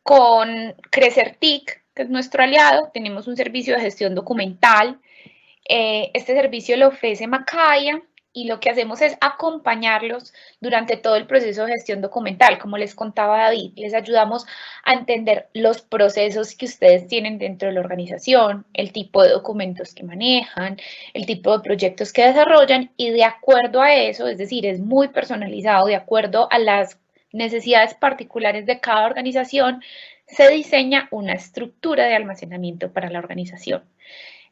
con Crecertic, que es nuestro aliado, tenemos un servicio de gestión documental. Este servicio lo ofrece Macaya y lo que hacemos es acompañarlos durante todo el proceso de gestión documental. Como les contaba David, les ayudamos a entender los procesos que ustedes tienen dentro de la organización, el tipo de documentos que manejan, el tipo de proyectos que desarrollan y de acuerdo a eso, es decir, es muy personalizado, de acuerdo a las necesidades particulares de cada organización, se diseña una estructura de almacenamiento para la organización.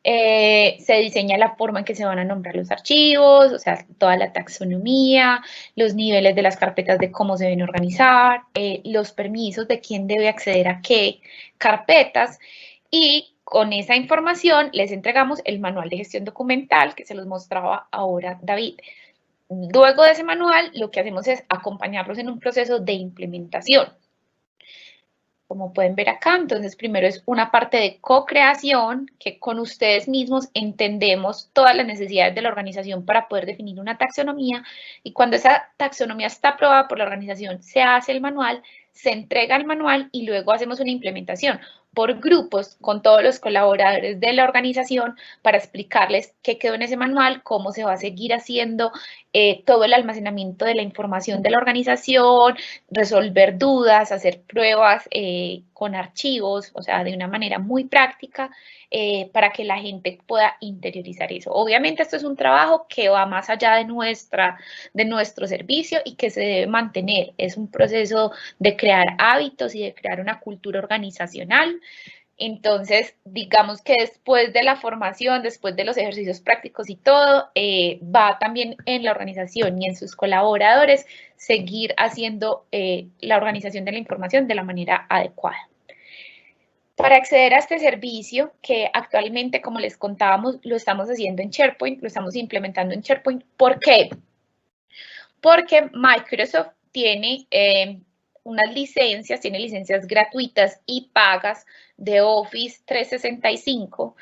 Se diseña la forma en que se van a nombrar los archivos, o sea, toda la taxonomía, los niveles de las carpetas de cómo se deben organizar, los permisos de quién debe acceder a qué carpetas y con esa información les entregamos el manual de gestión documental que se los mostraba ahora David. Luego de ese manual, lo que hacemos es acompañarlos en un proceso de implementación. Como pueden ver acá, entonces primero es una parte de co-creación, que con ustedes mismos entendemos todas las necesidades de la organización para poder definir una taxonomía y cuando esa taxonomía está aprobada por la organización, se hace el manual, se entrega el manual y luego hacemos una implementación por grupos con todos los colaboradores de la organización para explicarles qué quedó en ese manual, cómo se va a seguir haciendo todo el almacenamiento de la información de la organización, resolver dudas, hacer pruebas con archivos, o sea, de una manera muy práctica para que la gente pueda interiorizar eso. Obviamente esto es un trabajo que va más allá de nuestro servicio y que se debe mantener. Es un proceso de crear hábitos y de crear una cultura organizacional. Entonces, digamos que después de la formación, después de los ejercicios prácticos y todo, va también en la organización y en sus colaboradores seguir haciendo la organización de la información de la manera adecuada. Para acceder a este servicio, que actualmente, como les contábamos, lo estamos haciendo en SharePoint, lo estamos implementando en SharePoint. ¿Por qué? Porque Microsoft tiene unas licencias, tiene licencias gratuitas y pagas de Office 365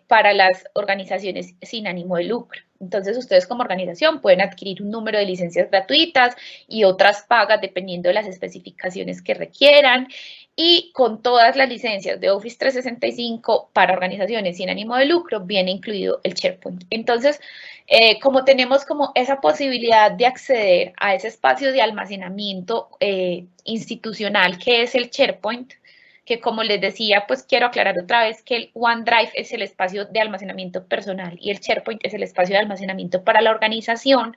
para las organizaciones sin ánimo de lucro. Entonces, ustedes como organización pueden adquirir un número de licencias gratuitas y otras pagas dependiendo de las especificaciones que requieran. Y con todas las licencias de Office 365 para organizaciones sin ánimo de lucro, viene incluido el SharePoint. Entonces, como tenemos como esa posibilidad de acceder a ese espacio de almacenamiento institucional que es el SharePoint, que como les decía, pues quiero aclarar otra vez que el OneDrive es el espacio de almacenamiento personal y el SharePoint es el espacio de almacenamiento para la organización,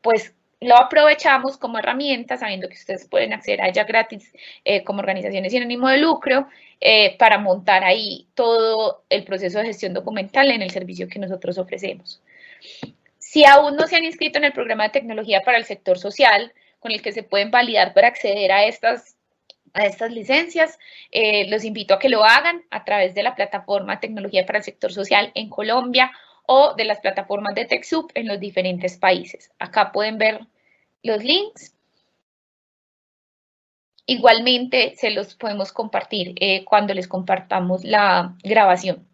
pues lo aprovechamos como herramienta, sabiendo que ustedes pueden acceder a ella gratis como organizaciones sin ánimo de lucro, para montar ahí todo el proceso de gestión documental en el servicio que nosotros ofrecemos. Si aún no se han inscrito en el programa de tecnología para el sector social, con el que se pueden validar para acceder a estas a estas licencias. Los invito a que lo hagan a través de la plataforma Tecnología para el Sector Social en Colombia o de las plataformas de TechSoup en los diferentes países. Acá pueden ver los links. Igualmente se los podemos compartir cuando les compartamos la grabación.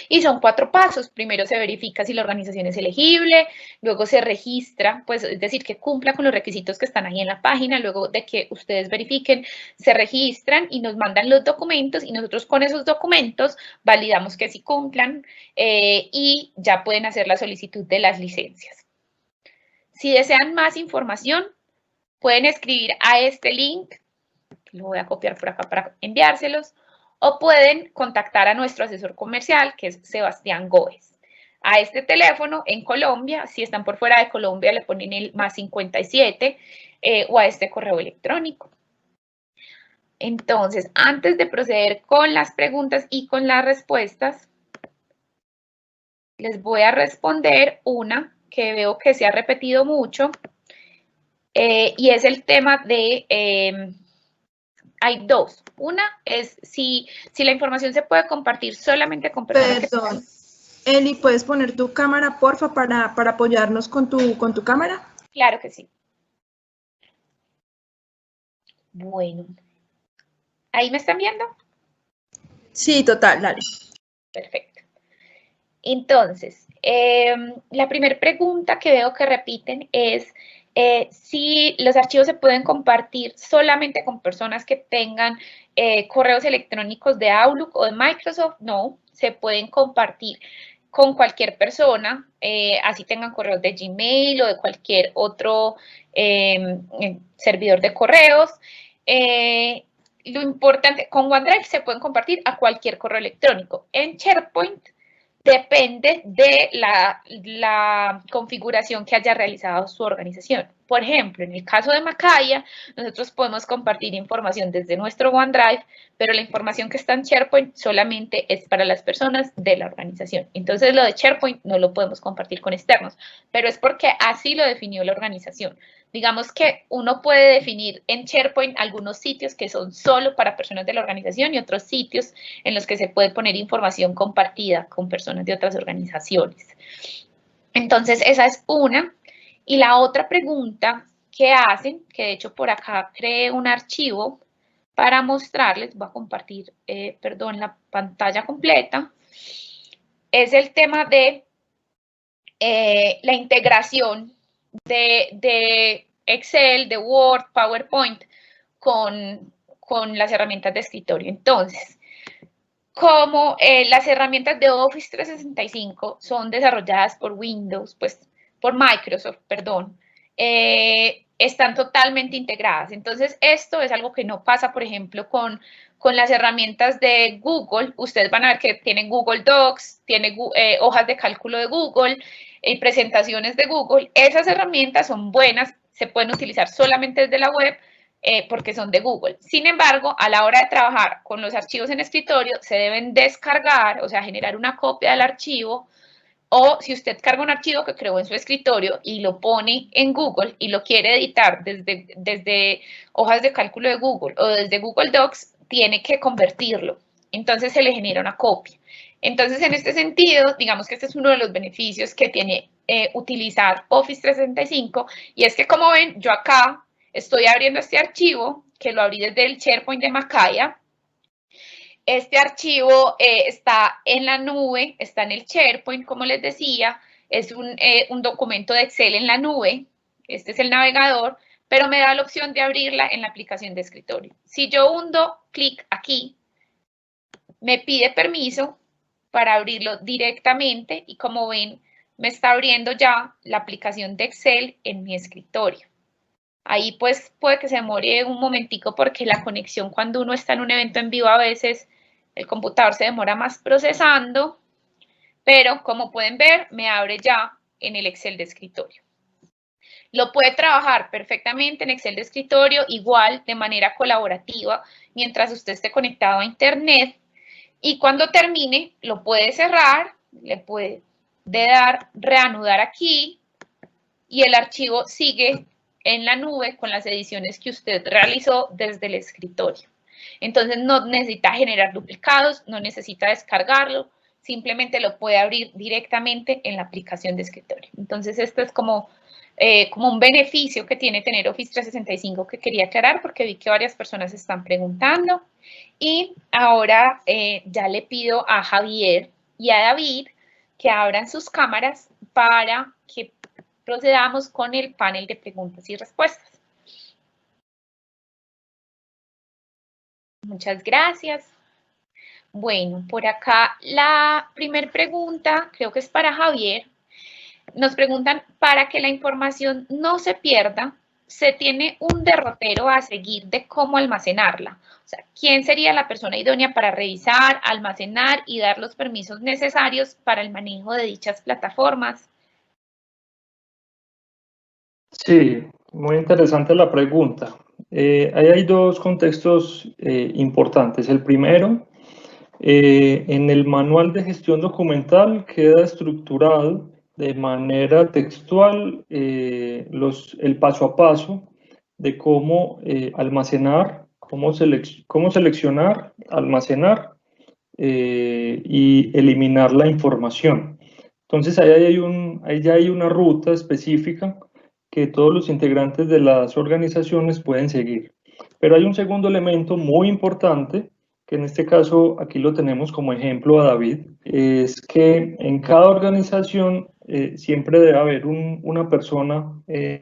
Y son 4 pasos. Primero se verifica si la organización es elegible, luego se registra, pues es decir, que cumpla con los requisitos que están ahí en la página, luego de que ustedes verifiquen, se registran y nos mandan los documentos y nosotros con esos documentos validamos que sí cumplan y ya pueden hacer la solicitud de las licencias. Si desean más información, pueden escribir a este link, lo voy a copiar por acá para enviárselos, o pueden contactar a nuestro asesor comercial, que es Sebastián Gómez. A este teléfono en Colombia, si están por fuera de Colombia, le ponen el +57 o a este correo electrónico. Entonces, antes de proceder con las preguntas y con las respuestas, les voy a responder una que veo que se ha repetido mucho y es el tema de... hay 2. Una es si la información se puede compartir solamente con personas Perdón. Eli, ¿puedes poner tu cámara, porfa, para apoyarnos con tu cámara? Claro que sí. Bueno. ¿Ahí me están viendo? Sí, total, dale. Perfecto. Entonces, la primera pregunta que veo que repiten es si los archivos se pueden compartir solamente con personas que tengan correos electrónicos de Outlook o de Microsoft. No, se pueden compartir con cualquier persona, así tengan correos de Gmail o de cualquier otro servidor de correos. Lo importante, con OneDrive se pueden compartir a cualquier correo electrónico. En SharePoint depende de la configuración que haya realizado su organización. Por ejemplo, en el caso de Macaya, nosotros podemos compartir información desde nuestro OneDrive, pero la información que está en SharePoint solamente es para las personas de la organización. Entonces, lo de SharePoint no lo podemos compartir con externos, pero es porque así lo definió la organización. Digamos que uno puede definir en SharePoint algunos sitios que son solo para personas de la organización y otros sitios en los que se puede poner información compartida con personas de otras organizaciones. Entonces, esa es una. Y la otra pregunta que hacen, que de hecho por acá creé un archivo para mostrarles, voy a compartir, la pantalla completa, es el tema de la integración de Excel, de Word, PowerPoint con las herramientas de escritorio. Entonces, como las herramientas de Office 365 son desarrolladas por Microsoft, perdón, están totalmente integradas. Entonces, esto es algo que no pasa, por ejemplo, con las herramientas de Google. Ustedes van a ver que tienen Google Docs, tiene hojas de cálculo de Google y presentaciones de Google. Esas herramientas son buenas, se pueden utilizar solamente desde la web, porque son de Google. Sin embargo, a la hora de trabajar con los archivos en escritorio, se deben descargar, o sea, generar una copia del archivo, o si usted carga un archivo que creó en su escritorio y lo pone en Google y lo quiere editar desde hojas de cálculo de Google o desde Google Docs, tiene que convertirlo. Entonces, se le genera una copia. Entonces, en este sentido, digamos que este es uno de los beneficios que tiene utilizar Office 365, y es que, como ven, yo acá estoy abriendo este archivo, que lo abrí desde el SharePoint de Macaya. Este archivo está en la nube, está en el SharePoint, como les decía, es un documento de Excel en la nube. Este es el navegador, pero me da la opción de abrirla en la aplicación de escritorio. Si yo hundo clic aquí, me pide permiso para abrirlo directamente y, como ven, me está abriendo ya la aplicación de Excel en mi escritorio. Ahí pues puede que se demore un momentico porque la conexión, cuando uno está en un evento en vivo, a veces el computador se demora más procesando, pero como pueden ver, me abre ya en el Excel de escritorio. Lo puede trabajar perfectamente en Excel de escritorio, igual de manera colaborativa, mientras usted esté conectado a Internet, y cuando termine lo puede cerrar, le puede dar reanudar aquí y el archivo sigue en la nube con las ediciones que usted realizó desde el escritorio. Entonces no necesita generar duplicados, no necesita descargarlo, simplemente lo puede abrir directamente en la aplicación de escritorio. Entonces esto es como un beneficio que tiene tener Office 365 que quería aclarar porque vi que varias personas están preguntando. Y ahora ya le pido a Javier y a David que abran sus cámaras para que procedamos con el panel de preguntas y respuestas. Muchas gracias. Bueno, por acá la primera pregunta, creo que es para Javier. Nos preguntan, para que la información no se pierda, ¿se tiene un derrotero a seguir de cómo almacenarla? O sea, ¿quién sería la persona idónea para revisar, almacenar y dar los permisos necesarios para el manejo de dichas plataformas? Sí, muy interesante la pregunta. Ahí hay dos contextos importantes. El primero, en el manual de gestión documental queda estructurado de manera textual el paso a paso de cómo almacenar, cómo seleccionar, almacenar y eliminar la información. Entonces ahí ya hay una ruta específica que todos los integrantes de las organizaciones pueden seguir. Pero hay un segundo elemento muy importante, que en este caso aquí lo tenemos como ejemplo a David, es que en cada organización siempre debe haber una persona,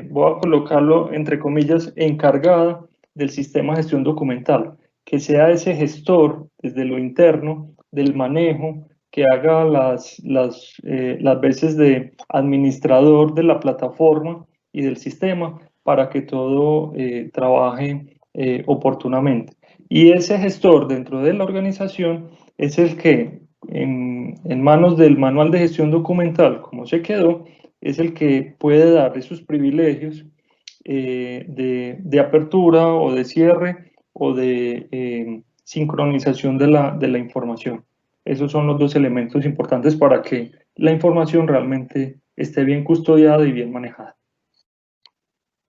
voy a colocarlo entre comillas, encargada del sistema de gestión documental, que sea ese gestor desde lo interno del manejo, que haga las veces de administrador de la plataforma y del sistema para que todo trabaje oportunamente. Y ese gestor dentro de la organización es el que, en manos del manual de gestión documental, como se quedó, es el que puede dar esos privilegios de apertura o de cierre o de sincronización de la información. Esos son los dos elementos importantes para que la información realmente esté bien custodiada y bien manejada.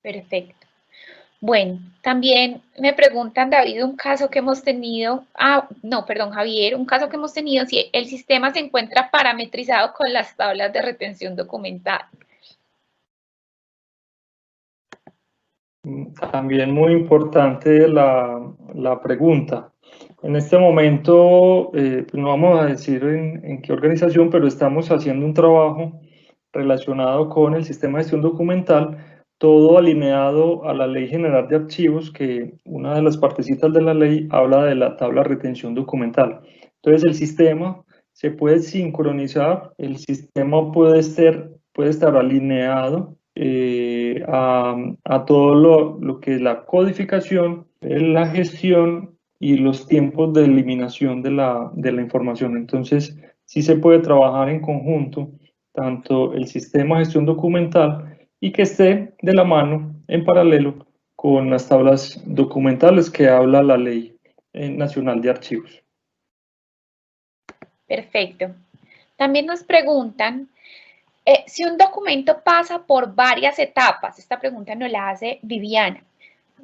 Perfecto. Bueno, también me preguntan, David, un caso que hemos tenido, Javier, un caso que hemos tenido, si el sistema se encuentra parametrizado con las tablas de retención documental. También muy importante la pregunta. En este momento, pues no vamos a decir en qué organización, pero estamos haciendo un trabajo relacionado con el sistema de gestión documental, todo alineado a la Ley General de Archivos, que una de las partecitas de la ley habla de la tabla de retención documental. Entonces, el sistema se puede sincronizar, el sistema puede estar alineado a todo lo que es la codificación, la gestión y los tiempos de eliminación de la información. Entonces, sí se puede trabajar en conjunto, tanto el sistema de gestión documental y que esté de la mano en paralelo con las tablas documentales que habla la Ley Nacional de Archivos. Perfecto. También nos preguntan si un documento pasa por varias etapas. Esta pregunta nos la hace Viviana.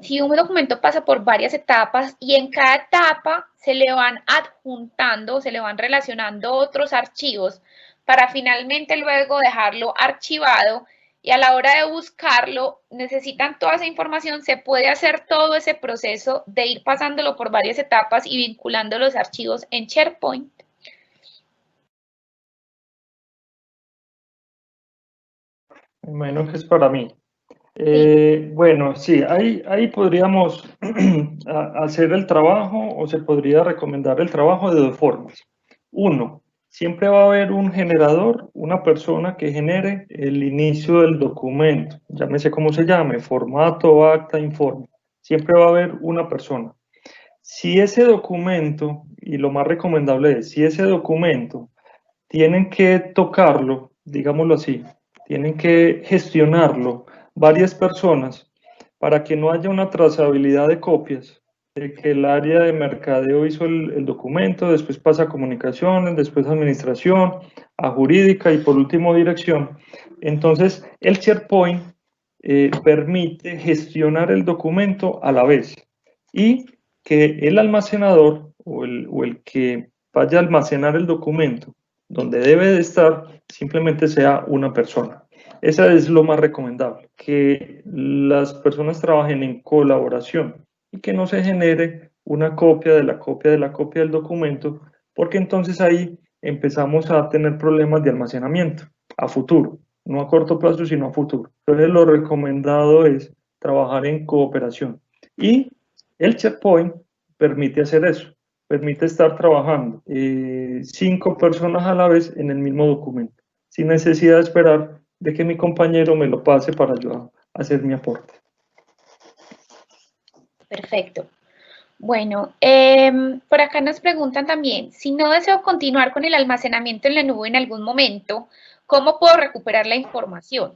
Si un documento pasa por varias etapas y en cada etapa se le van adjuntando, se le van relacionando otros archivos para finalmente luego dejarlo archivado y a la hora de buscarlo necesitan toda esa información, se puede hacer todo ese proceso de ir pasándolo por varias etapas y vinculando los archivos en SharePoint. Me imagino que es para mí. Bueno, sí, ahí podríamos hacer el trabajo o se podría recomendar el trabajo de dos formas. Uno, siempre va a haber un generador, una persona que genere el inicio del documento, llámese como se llame, formato, acta, informe. Siempre va a haber una persona. Si ese documento, y lo más recomendable es, si ese documento tienen que tocarlo, digámoslo así, tienen que gestionarlo varias personas para que no haya una trazabilidad de copias, de que el área de mercadeo hizo el documento, después pasa a comunicaciones, después a administración, a jurídica y por último dirección. Entonces, el SharePoint permite gestionar el documento a la vez y que el almacenador o el que vaya a almacenar el documento donde debe de estar simplemente sea una persona. Esa es lo más recomendable, que las personas trabajen en colaboración y que no se genere una copia de la copia de la copia del documento, porque entonces ahí empezamos a tener problemas de almacenamiento a futuro, no a corto plazo, sino a futuro. Entonces lo recomendado es trabajar en cooperación y el SharePoint permite hacer eso, permite estar trabajando 5 personas a la vez en el mismo documento, sin necesidad de esperar de que mi compañero me lo pase para yo hacer mi aporte. Perfecto. Bueno, por acá nos preguntan también, si no deseo continuar con el almacenamiento en la nube en algún momento, ¿cómo puedo recuperar la información?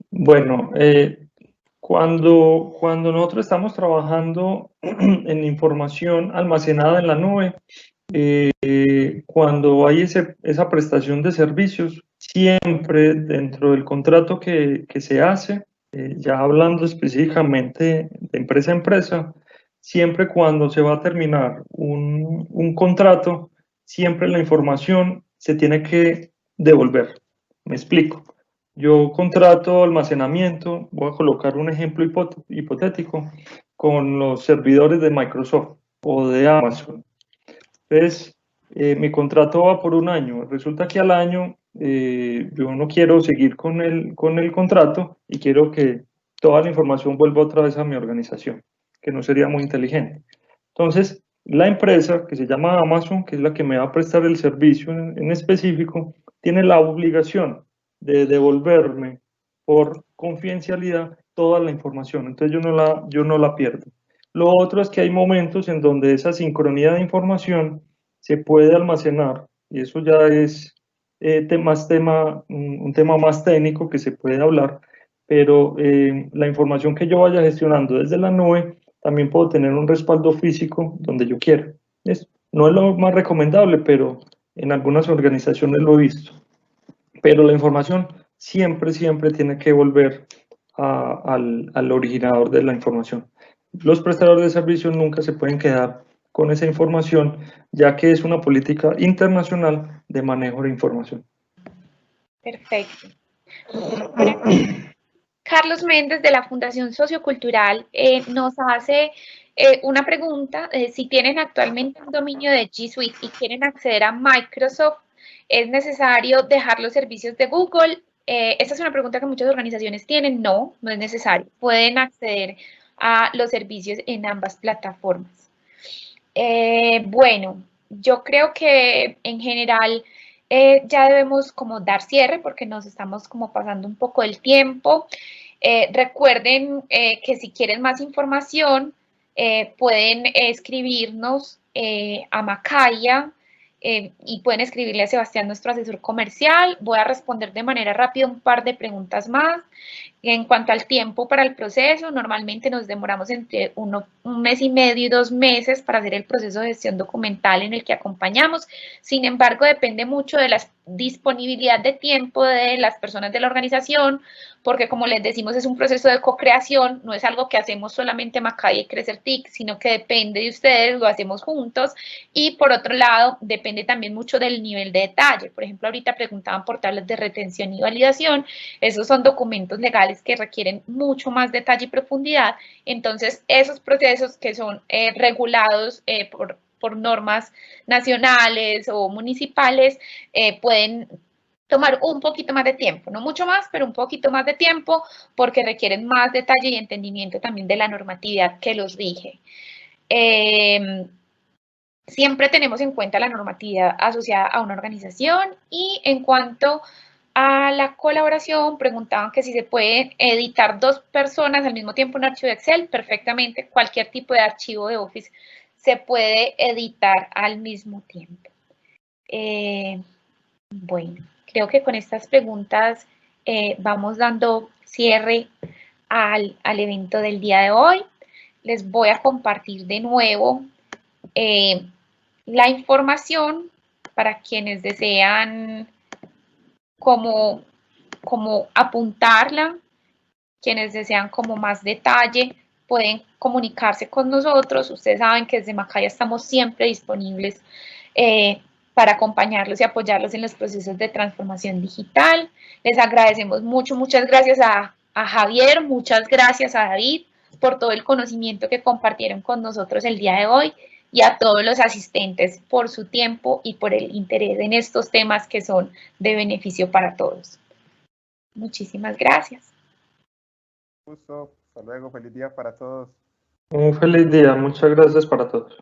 Bueno, cuando nosotros estamos trabajando en información almacenada en la nube, cuando hay esa prestación de servicios, siempre dentro del contrato que se hace, ya hablando específicamente de empresa a empresa, siempre cuando se va a terminar un contrato, siempre la información se tiene que devolver. Me explico. Yo contrato almacenamiento, voy a colocar un ejemplo hipotético, con los servidores de Microsoft o de Amazon. Entonces, mi contrato va por un año. Resulta que al año yo no quiero seguir con el contrato y quiero que toda la información vuelva otra vez a mi organización, que no sería muy inteligente. Entonces, la empresa que se llama Amazon, que es la que me va a prestar el servicio en específico, tiene la obligación de devolverme por confidencialidad toda la información. Entonces, yo no la pierdo. Lo otro es que hay momentos en donde esa sincronía de información se puede almacenar, y eso ya es un tema más técnico que se puede hablar, pero la información que yo vaya gestionando desde la nube, también puedo tener un respaldo físico donde yo quiera. No es lo más recomendable, pero en algunas organizaciones lo he visto. Pero la información siempre tiene que volver al originador de la información. Los prestadores de servicios nunca se pueden quedar con esa información, ya que es una política internacional de manejo de información. Perfecto. Carlos Méndez de la Fundación Sociocultural nos hace una pregunta. Si tienen actualmente un dominio de G Suite y quieren acceder a Microsoft, ¿es necesario dejar los servicios de Google? Esta es una pregunta que muchas organizaciones tienen. No, no es necesario. Pueden acceder a los servicios en ambas plataformas. Bueno, yo creo que en general ya debemos como dar cierre porque nos estamos como pasando un poco el tiempo. Recuerden que si quieren más información pueden escribirnos a Macaya y pueden escribirle a Sebastián, nuestro asesor comercial. Voy a responder de manera rápida un par de preguntas más. En cuanto al tiempo para el proceso, normalmente nos demoramos entre un mes y medio y 2 meses para hacer el proceso de gestión documental en el que acompañamos. Sin embargo, depende mucho de la disponibilidad de tiempo de las personas de la organización, porque como les decimos, es un proceso de co-creación, no es algo que hacemos solamente Macaya y Crecer TIC, sino que depende de ustedes, lo hacemos juntos. Y por otro lado, depende también mucho del nivel de detalle. Por ejemplo, ahorita preguntaban por tablas de retención y validación. Esos son documentos legales que requieren mucho más detalle y profundidad. Entonces, esos procesos que son regulados por normas nacionales o municipales pueden tomar un poquito más de tiempo, no mucho más, pero un poquito más de tiempo porque requieren más detalle y entendimiento también de la normatividad que los rige. Siempre tenemos en cuenta la normatividad asociada a una organización y en cuanto a la colaboración, preguntaban que si se pueden editar 2 personas al mismo tiempo un archivo de Excel. Perfectamente, cualquier tipo de archivo de Office se puede editar al mismo tiempo. Bueno, creo que con estas preguntas vamos dando cierre al evento del día de hoy. Les voy a compartir de nuevo la información para quienes desean cómo apuntarla. Quienes desean como más detalle pueden comunicarse con nosotros. Ustedes saben que desde Macaya estamos siempre disponibles para acompañarlos y apoyarlos en los procesos de transformación digital. Les agradecemos mucho, muchas gracias a Javier, muchas gracias a David por todo el conocimiento que compartieron con nosotros el día de hoy y a todos los asistentes por su tiempo y por el interés en estos temas que son de beneficio para todos. Muchísimas gracias. Gusto, hasta luego, feliz día para todos. Un feliz día, muchas gracias para todos.